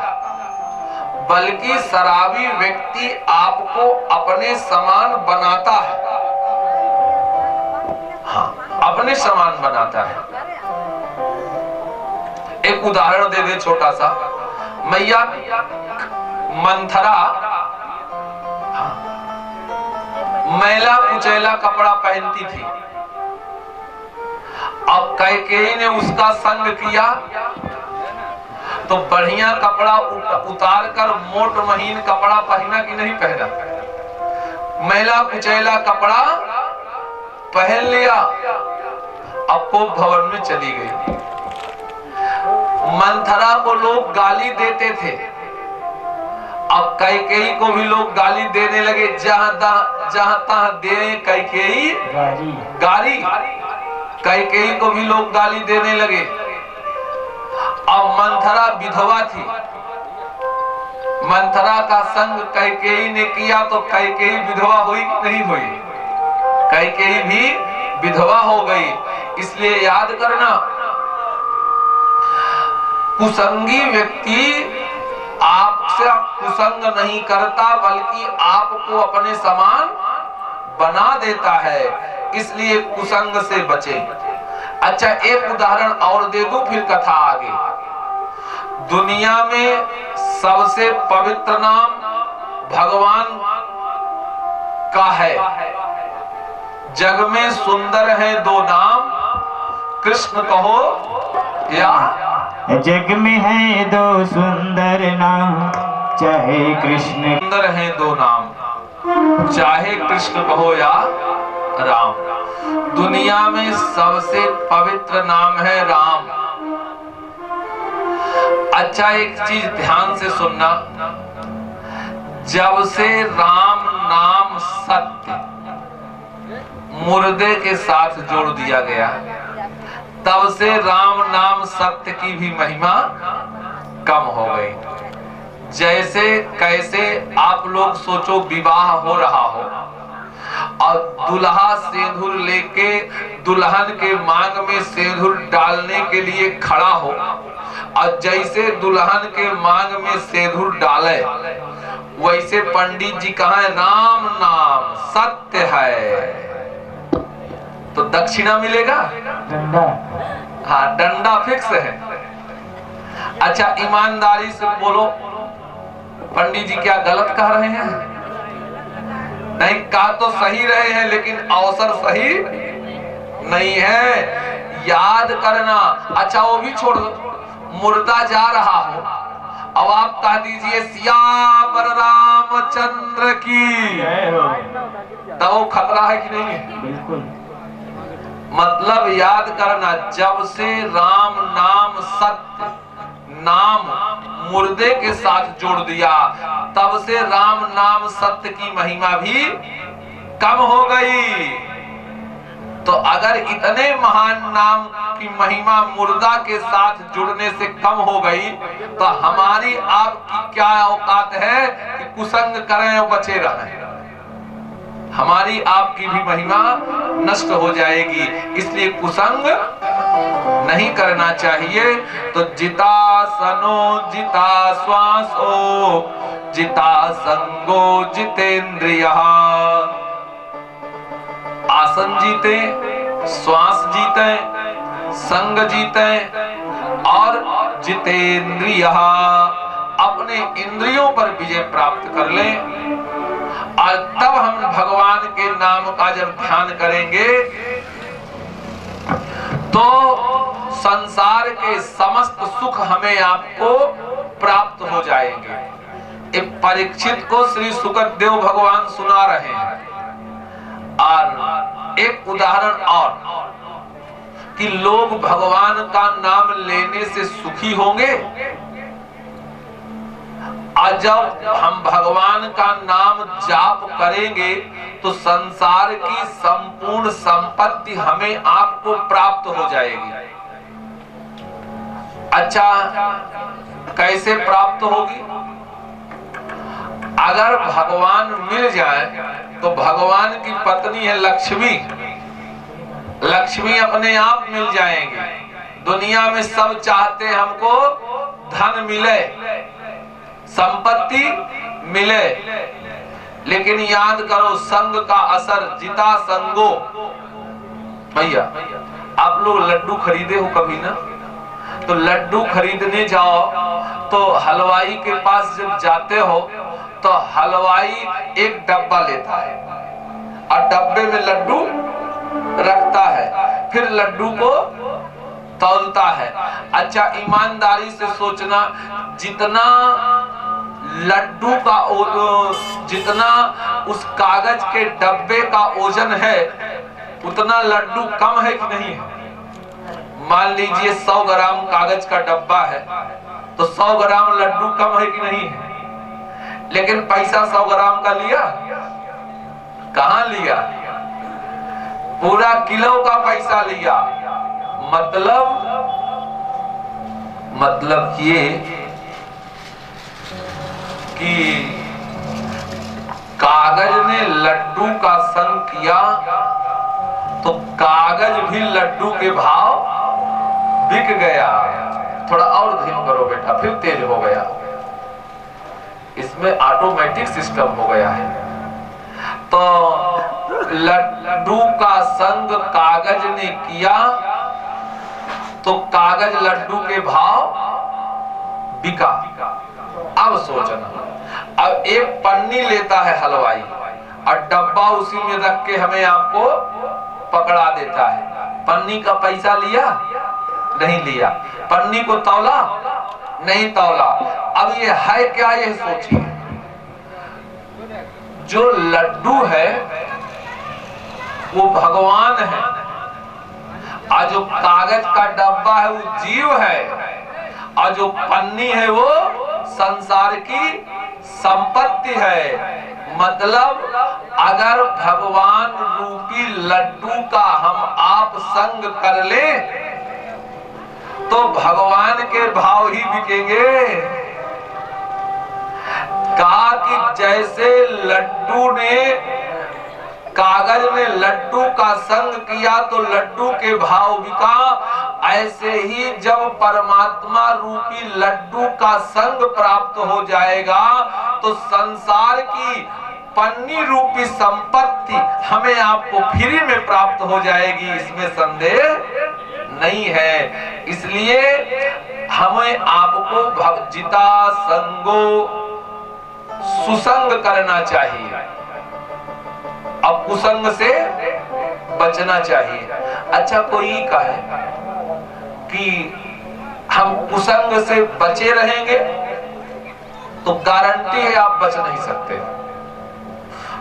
बल्कि शराबी व्यक्ति आपको अपने समान बनाता है। हाँ, अपने समान बनाता है। एक उदाहरण दे दे छोटा सा। मैया मंथरा मैला कुचैला कपड़ा पहनती थी। अब कैकेयी ने उसका संग किया तो बढ़िया कपड़ा उतार कर मोट महीन कपड़ा पहना कि नहीं पहना? मैला कुचैला कपड़ा पहन लिया। अब वो भवन में चली गई। मंथरा को लोग गाली देते थे, अब कैकेयी को भी लोग गाली देने लगे। जहां तहां दे कैकेयी गाली, कैकेयी को भी लोग गाली देने लगे। अब मंथरा विधवा थी, मंथरा का संग कैकेयी ने किया तो कैकेयी विधवा हुई कि नहीं हुई? कैकेयी भी विधवा हो गई। इसलिए याद करना, कुसंगी व्यक्ति आपसे कुसंग नहीं करता, बल्कि आपको अपने समान बना देता है। इसलिए कुसंग से बचे। अच्छा, एक उदाहरण और दे दूं, फिर कथा आगे। दुनिया में सबसे पवित्र नाम भगवान का है। जग में सुंदर है 2 नाम, कृष्ण कहो या जग में है 2 सुंदर नाम, चाहे कृष्ण। सुंदर है 2 नाम, चाहे कृष्ण कहो या राम। दुनिया में सबसे पवित्र नाम है राम। अच्छा, एक चीज ध्यान से सुनना, जब से राम नाम सत्य मुर्दे के साथ जोड़ दिया गया, तब से राम नाम सत्य की भी महिमा कम हो गई। जैसे कैसे आप लोग सोचो, विवाह हो रहा हो और दुल्हा सिंदूर लेके दुल्हन के मांग में सिंदूर डालने के लिए खड़ा हो, और जैसे दुल्हन के मांग में सिंदूर डाले, वैसे पंडित जी कहें राम नाम सत्य है, तो दक्षिणा मिलेगा? हाँ, डंडा फिक्स है। अच्छा, ईमानदारी से बोलो, पंडित जी क्या गलत कह रहे हैं? नहीं, कहा तो सही रहे हैं लेकिन अवसर सही नहीं है। याद करना। अच्छा वो भी छोड़ दो, मुर्दा जा रहा हो, अब आप कह दीजिए सियावर रामचंद्र की, तब वो खतरा है कि नहीं है? बिल्कुल। मतलब याद करना, जब से राम नाम सत्य नाम मुर्दे के साथ जोड़ दिया, तब से राम नाम सत्य की महिमा भी कम हो गई। तो अगर इतने महान नाम की महिमा मुर्दा के साथ जुड़ने से कम हो गई, तो हमारी आपकी क्या औकात है कि कुसंग करें और बचे रहें? हमारी आपकी भी महिमा नष्ट हो जाएगी। इसलिए कुसंग नहीं करना चाहिए। तो जिता सनो जिता श्वासो जिता संगो जितेंद्रिय। आसन जीते, श्वास जीते, संग जीते और जितेंद्रिय, अपने इंद्रियों पर विजय प्राप्त कर लें। और तब हम भगवान के नाम का जब ध्यान करेंगे तो संसार के समस्त सुख हमें आपको प्राप्त हो जाएंगे। एक परीक्षित को श्री सुखदेव भगवान सुना रहे हैं। और एक उदाहरण और कि लोग भगवान का नाम लेने से सुखी होंगे, और जब हम भगवान का नाम जाप करेंगे तो संसार की संपूर्ण संपत्ति हमें आपको प्राप्त हो जाएगी। अच्छा, कैसे प्राप्त होगी? अगर भगवान मिल जाए तो भगवान की पत्नी है लक्ष्मी, लक्ष्मी अपने आप मिल जाएंगे। दुनिया में सब चाहते हैं हमको धन मिले, संपत्ति मिले, लेकिन याद करो संग का असर जिता संगो। भैया आप लोग लड्डू खरीदे हो कभी ना? तो लड्डू खरीदने जाओ तो हलवाई के पास जब जाते हो तो हलवाई एक डब्बा लेता है और डब्बे में लड्डू रखता है, फिर लड्डू को तौलता है। अच्छा, ईमानदारी से सोचना, जितना लड्डू का जितना उस कागज के डब्बे का ओजन है उतना लड्डू कम है कि नहीं है? मान लीजिए 100 ग्राम कागज का डब्बा है तो 100 ग्राम लड्डू कम है कि नहीं है? लेकिन पैसा 100 ग्राम का लिया, कहां लिया? पूरा किलो का पैसा लिया। मतलब ये कि कागज ने लड्डू का संग किया तो कागज भी लड्डू के भाव बिक गया। थोड़ा और धीमा करो बेटा, फिर तेज हो गया। इसमें ऑटोमेटिक सिस्टम हो गया है। तो लड्डू का संग कागज ने किया तो कागज लड्डू के भाव बिका। अब सोचना, अब एक पन्नी लेता है हलवाई और डब्बा उसी में रख के हमें आपको पकड़ा देता है। पन्नी का पैसा लिया? नहीं लिया। पन्नी को तौला? नहीं तौला। अब ये है क्या, ये सोचिए। जो लड्डू है वो भगवान है और जो कागज का डब्बा है वो जीव है और जो पन्नी है वो संसार की संपत्ति है। मतलब अगर भगवान रूपी लड्डू का हम आप संग कर ले तो भगवान के भाव ही बिकेंगे। कहा कि जैसे लड्डू ने कागज में लड्डू का संग किया तो लड्डू के भाव बिका, ऐसे ही जब परमात्मा रूपी लड्डू का संग प्राप्त हो जाएगा तो संसार की पन्नी रूपी संपत्ति हमें आपको फ्री में प्राप्त हो जाएगी, इसमें संदेह नहीं है। इसलिए हमें आपको भक्तिता संगो सुसंग करना चाहिए। अब कुसंग से बचना चाहिए। अच्छा, कोई कहे कि हम कुसंग से बचे रहेंगे, तो गारंटी है आप बच नहीं सकते,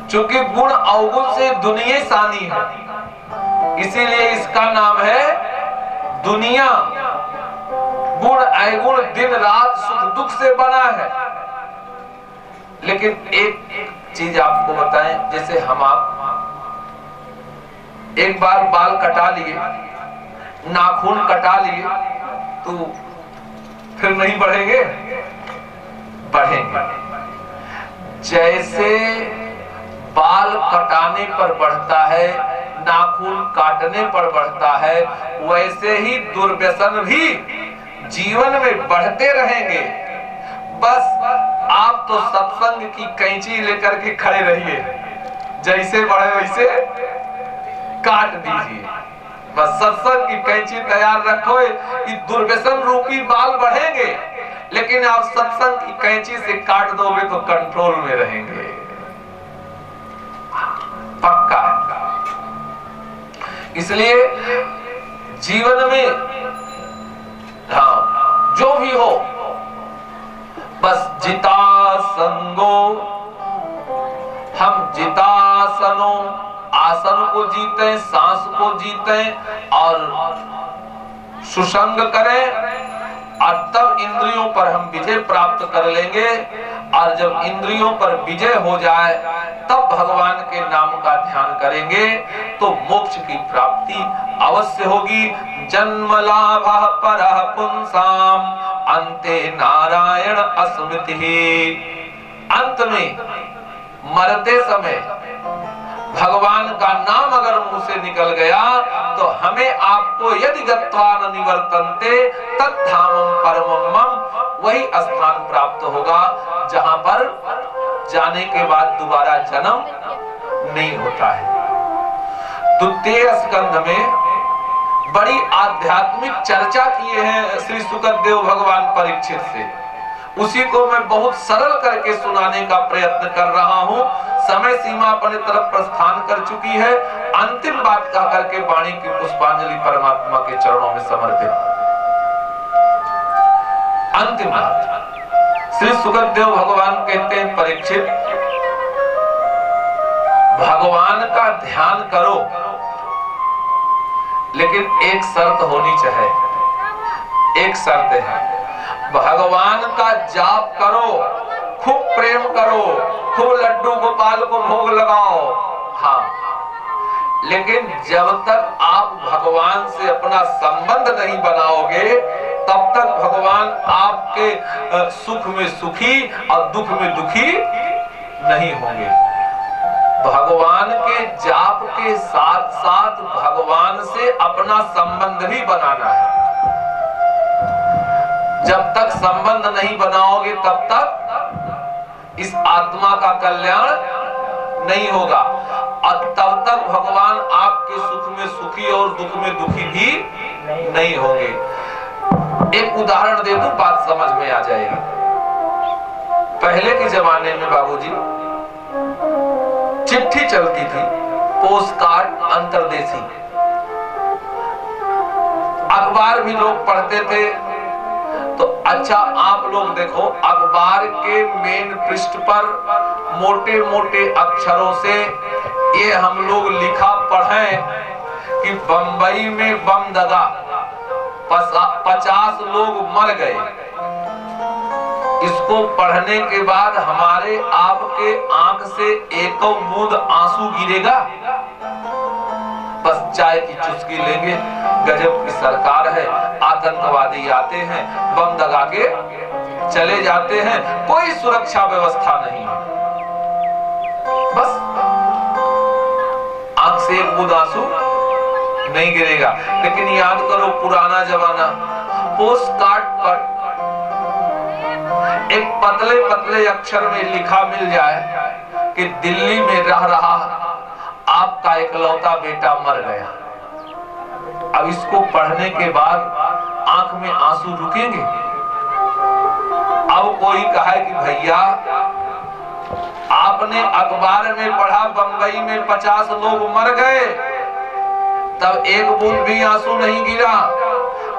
क्योंकि गुण अवगुण से दुनिया सानी है, इसीलिए इसका नाम है दुनिया। गुण अवगुण दिन रात सुख दुख से बना है। लेकिन एक चीज आपको बताएं, जैसे हम आप एक बार बाल कटा लिए, नाखून कटा लिए, तो फिर नहीं बढ़ेंगे? बढ़ेंगे। जैसे बाल कटाने पर बढ़ता है, नाखून काटने पर बढ़ता है, वैसे ही दुर्व्यसन भी जीवन में बढ़ते रहेंगे। बस आप तो सत्संग की कैंची लेकर के खड़े रहिए, जैसे बढ़े वैसे काट दीजिए। बस सत्संग की कैंची तैयार रखो कि दुर्व्यसन रूपी बाल बढ़ेंगे, लेकिन आप सत्संग की कैंची से काट दोगे तो कंट्रोल में रहेंगे, पक्का। इसलिए जीवन में हाँ जो भी हो, बस जिता संगो, हम जितासनो, आसन को जीते, सांस को जीते और सुसंग करें, और तब इंद्रियों पर हम विजय प्राप्त कर लेंगे। और जब इंद्रियों पर विजय हो जाए तब भगवान के नाम का ध्यान करेंगे तो मोक्ष की प्राप्ति अवश्य होगी। जन्म लाभ परः पुंसाम अंते नारायण अस्मृति। अंत में मरते समय भगवान का नाम अगर मुंह से निकल गया तो हमें आपको यदि गत्वा न निवर्तन्ते तद्धामं परमं मम, वही स्थान प्राप्त होगा जहां पर जाने के बाद दोबारा जन्म नहीं होता है। द्वितीय स्कंध में बड़ी आध्यात्मिक चर्चा किए हैं श्री सुखदेव भगवान परीक्षित से, उसी को मैं बहुत सरल करके सुनाने का प्रयत्न कर रहा हूं। समय सीमा अपने तरफ प्रस्थान कर चुकी है। अंतिम बात कह करके वाणी की पुष्पांजलि परमात्मा के चरणों में समर्पित। अंतिम बात, श्री सुखदेव भगवान कहते हैं, परीक्षित भगवान का ध्यान करो, लेकिन एक शर्त होनी चाहिए। एक शर्त है, भगवान का जाप करो, खूब प्रेम करो, खूब लड्डू गोपाल को भोग लगाओ, हाँ, लेकिन जब तक आप भगवान से अपना संबंध नहीं बनाओगे तब तक भगवान आपके सुख में सुखी और दुख में दुखी नहीं होंगे। भगवान के जाप के साथ साथ भगवान से अपना संबंध भी बनाना है। जब तक संबंध नहीं बनाओगे तब तक इस आत्मा का कल्याण नहीं होगा, और तब तक भगवान आपके सुख में सुखी और दुख में दुखी भी नहीं होंगे। एक उदाहरण दे दूं, बात समझ में आ जाएगी। पहले के जमाने में बाबूजी चिट्ठी चलती थी, पोस्ट कार्ड, अंतरदेशी। अखबार भी लोग पढ़ते थे। तो अच्छा, आप लोग देखो, अखबार के मेन पृष्ठ पर मोटे मोटे अक्षरों से ये हम लोग लिखा पढ़ें कि बंबई में बम दगा, 50 लोग मर गए। इसको पढ़ने के बाद हमारे आपके आंख से एक बूंद आंसू गिरेगा? बस चाय की चुस्की लेंगे, गजब की सरकार है, आतंकवादी आते हैं, बम दगा के चले जाते हैं, कोई सुरक्षा व्यवस्था नहीं। बस आंख से एक बूंद आंसू नहीं गिरेगा। लेकिन याद करो पुराना जमाना, पोस्ट कार्ड पर एक पतले पतले अक्षर में लिखा मिल जाए कि दिल्ली में रह रहा आपका इकलौता बेटा मर गया। अब इसको पढ़ने के बाद आंख में आंसू रुकेंगे? अब कोई कहे कि भैया आपने अखबार में पढ़ा बंबई में 50 लोग मर गए, तब एक बूंद भी आंसू नहीं गिरा।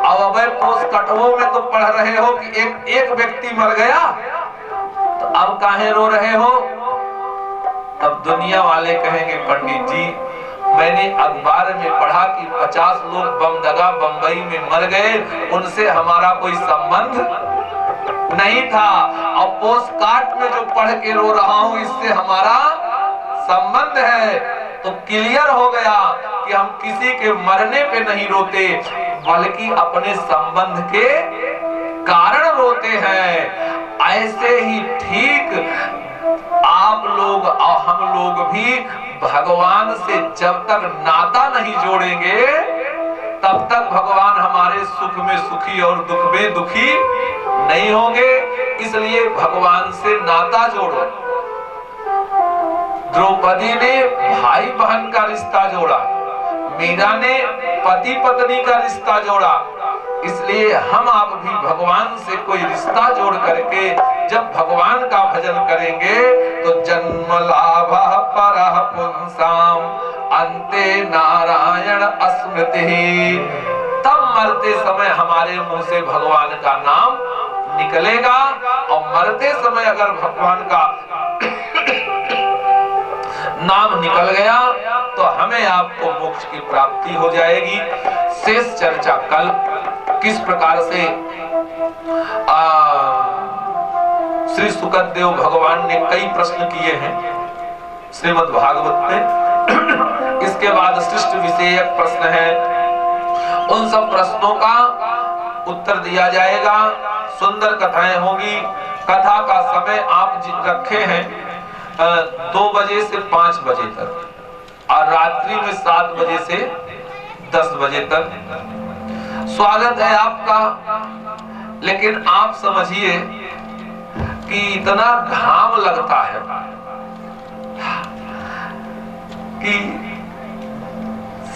अब पोस्ट कटवों में तो पढ़ रहे हो कि एक व्यक्ति मर गया, तो अब काहे रो रहे हो? तब दुनिया वाले कहेंगे पंडित जी मैंने अखबार में पढ़ा कि 50 लोग बमदगा बंबई में मर गए, उनसे हमारा कोई संबंध नहीं था, और पोस्ट कार्ड में जो पढ़ के रो रहा हूं इससे हमारा संबंध है। तो क्लियर हो गया कि हम किसी के मरने पे नहीं रोते, बल्कि अपने संबंध के कारण रोते हैं। ऐसे ही ठीक आप लोग और हम लोग भी भगवान से जब तक नाता नहीं जोड़ेंगे तब तक भगवान हमारे सुख में सुखी और दुख में दुखी नहीं होंगे। इसलिए भगवान से नाता जोड़ो। द्रौपदी ने भाई बहन का रिश्ता जोड़ा, मीरा ने पति पत्नी का रिश्ता जोड़ा। इसलिए हम आप भी भगवान से कोई रिश्ता जोड़ करके जब भगवान का भजन करेंगे तो जन्म लाभ परः पुंसाम अन्ते नारायण स्मृति, तब मरते समय हमारे मुंह से भगवान का नाम निकलेगा। और मरते समय अगर भगवान का नाम निकल गया तो हमें आपको मोक्ष की प्राप्ति हो जाएगी। शेष चर्चा कल किस प्रकार से श्री सुखदेव भगवान ने कई प्रश्न किए हैं श्रीमद् भागवत में, इसके बाद सृष्टि विषयक प्रश्न है, उन सब प्रश्नों का उत्तर दिया जाएगा। सुंदर कथाएं होगी। कथा का समय आप रखे हैं 2 बजे से 5 बजे तक और रात्रि में 7 बजे से 10 बजे तक। स्वागत है आपका, लेकिन आप समझिए कि इतना घाम लगता है कि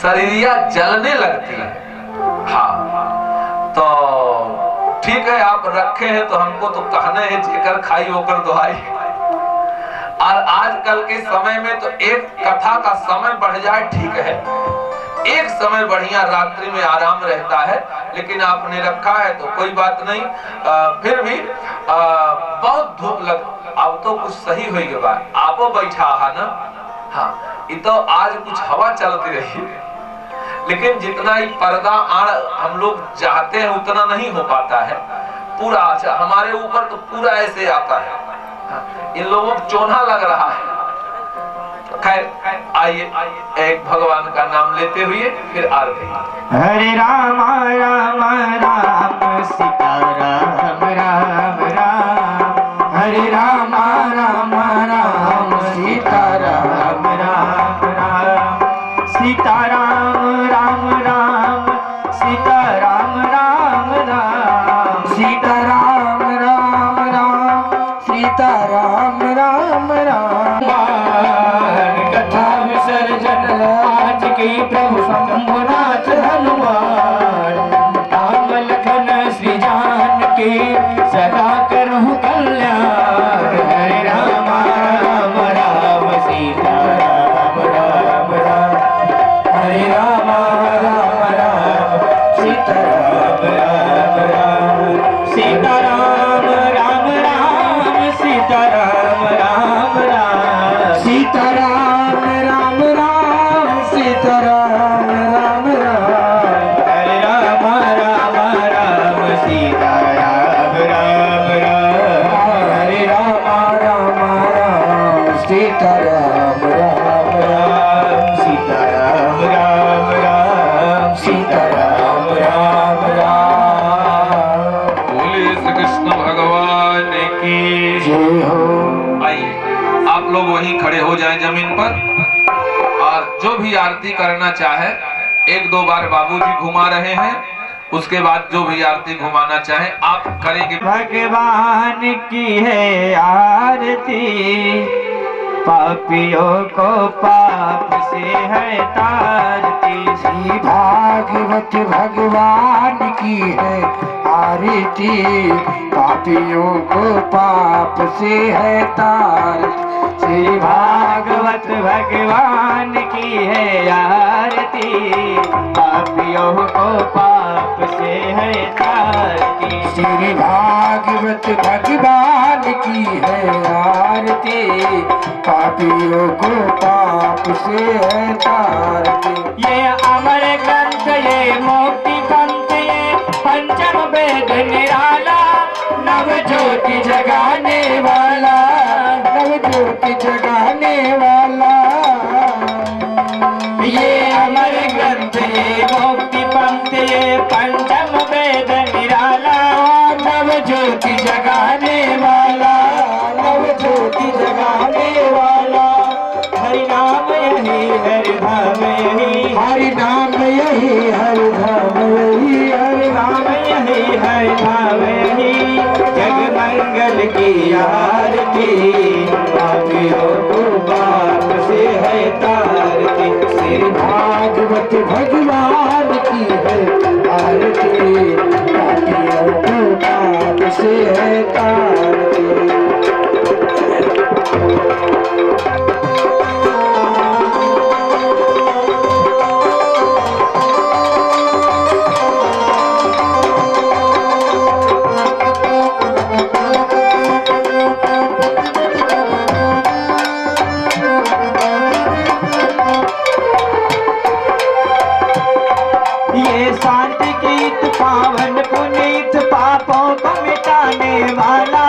शरीरिया जलने लगती है। हाँ, तो ठीक है आप रखे हैं तो हमको तो कहना है जेकर खाई होकर दुहाई। और आजकल के समय में तो एक कथा का समय बढ़ जाए ठीक है, एक समय बढ़िया रात्रि में आराम रहता है, लेकिन आपने रखा है तो कोई बात नहीं। फिर भी बहुत धूप लग, अब तो कुछ सही हुई के बाद आपो बैठा है ना। हाँ, ये तो आज कुछ हवा चलती रही, लेकिन जितना ही पर्दा आड़ हम लोग चाहते हैं उतना नहीं हो पाता है पूरा। अच्छा, हमारे ऊपर तो पूरा ऐसे आता है, इन लोगों को चोना लग रहा है। खैर आइए एक भगवान का नाम लेते हुए फिर आरती। हरे राम राम राम सीता राम राम राम, हरे राम राम राम सीता राम राम राम, सीता राम राम राम सीता राम राम राम, सीता राम राम राम सीता राम राम राम। कथा विसर्जन आज की प्रभु शंभुनाथ हनुमान, राम लखन श्री जानकी सदा करहु कल्याण। हरे राम राम राम सीता राम राम राम, हरे राम राम राम सीता राम राम राम, सीता राम राम राम सीता राम राम राम, सीता राम राम राम सीता राम राम राम, हरे राम राम राम सीता राम राम राम, हरे राम राम राम सीता राम राम राम, सीता राम राम राम सीता राम राम राम। बोले श्री कृष्ण भगवान की जय हो। आइए आप लोग वहीं खड़े हो जाएं जमीन पर, और जो भी आरती करना चाहे 1-2 बार बाबूजी घुमा रहे हैं, उसके बाद जो भी आरती घुमाना चाहे आप करेंगे। भगवान की है आरती, पापियों को पाप से है तारती, श्री भागवत भगवान की है आरती, पापियों को पाप से है तारती। श्री भागवत भगवान की है आरती, पापियों को पाप से है तारती। श्री भागवत भगवान की है आरती, पापियों को पाप से है तारती। ये अमर ग्रंथ, ये मोक्ति पंथ, ये पंचम वेद निराला, नव ज्योति जगाने वाला, नव ज्योति जगाने वाला। ये अमर ग्रंथ, ये मोक्ति पंथ, ये पंचम वेद निराला, नव ज्योति जगाने वाला, नव ज्योति जगाने वाला। हरि नाम यही, हरि धाम यही, हरि नाम यही, हरि धाम यही, हरि नाम यही, हरि धाम यही। जग मंगल की आरती, पापियों को पाप से है तारती। श्री भागवत भगवान की है आरती, पापियों को पाप से है तारती। ये शांति गीत पावन पुनीत, पापों को मिटाने वाला,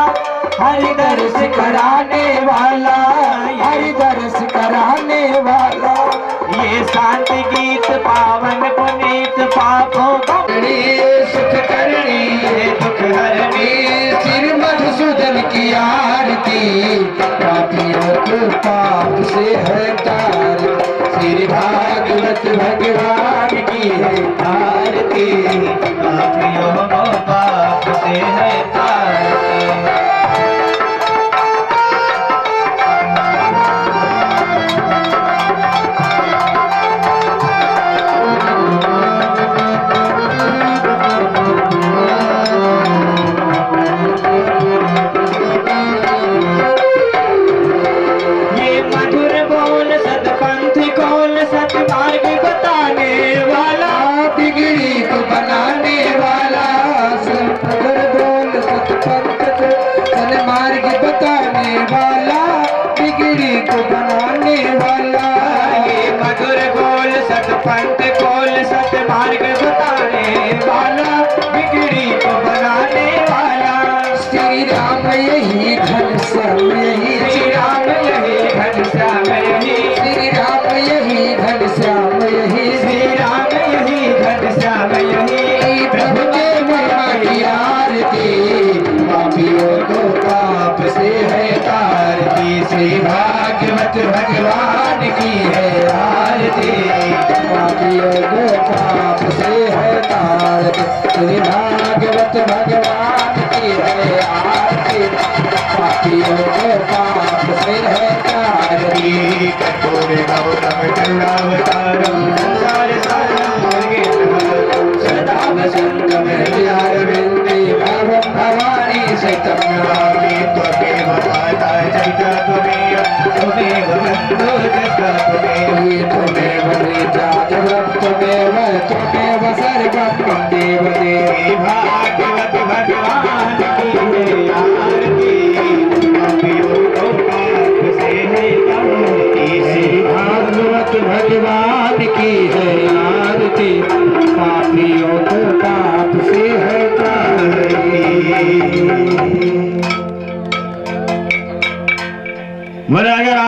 हरि दर्श कराने वाला, हरि दर्श कराने वाला। ये शांति गीत पावन पुनीत, पापों को सुख करनी ये दुख हरनी। श्री मधुसूदन की आरती, पापियों को पाप से है तारती। श्री भागवत भगवान की है आरती, पापियों को पाप से है तारती। ये मधुर बोल सतपंथ खोल, सतमार्ग बताने वाला, बिगड़ी को बनाने वाला। सतगुर बोल सतपंथ को सन्मार्ग बताने वाला, बिगड़ी को बनाने वाला। ये मधुर बोल सतपंथ खोल, सतमार्ग बताने वाला, बिगड़ी को बनाने वाला। श्री राम यही घनश्याम यही, श्री राम यही घनश्याम यही, श्री राम यही घनश्याम यही, श्री राम यही घनश्याम यही। प्रभु के महिमा की आरती, पापियों को पाप से है तारती। श्री भागवत भगवान की है आरती, पापियों को पाप से है तारती। श्री भागवत भगवान की है आरती, पापियों को पाप से है तारती। कठोरे गौतम चंद्रावतारम, संसार सारम सदा वसंतम हृदयारविंदे भवं भवानी सहितं नमामि। त्वमेव माता चैता त्वमेव, त्वमेव बन्धो जगता त्वमेव, त्वमेव ऋचा जगत् त्वमेव, त्वमेव सर्वं मम देव देवी। भागवत भगवान की है आरती, पापियों को पाप से है तारती। श्री भागवत भगवान की है आरती, पापियों को पाप से है तारती। अगर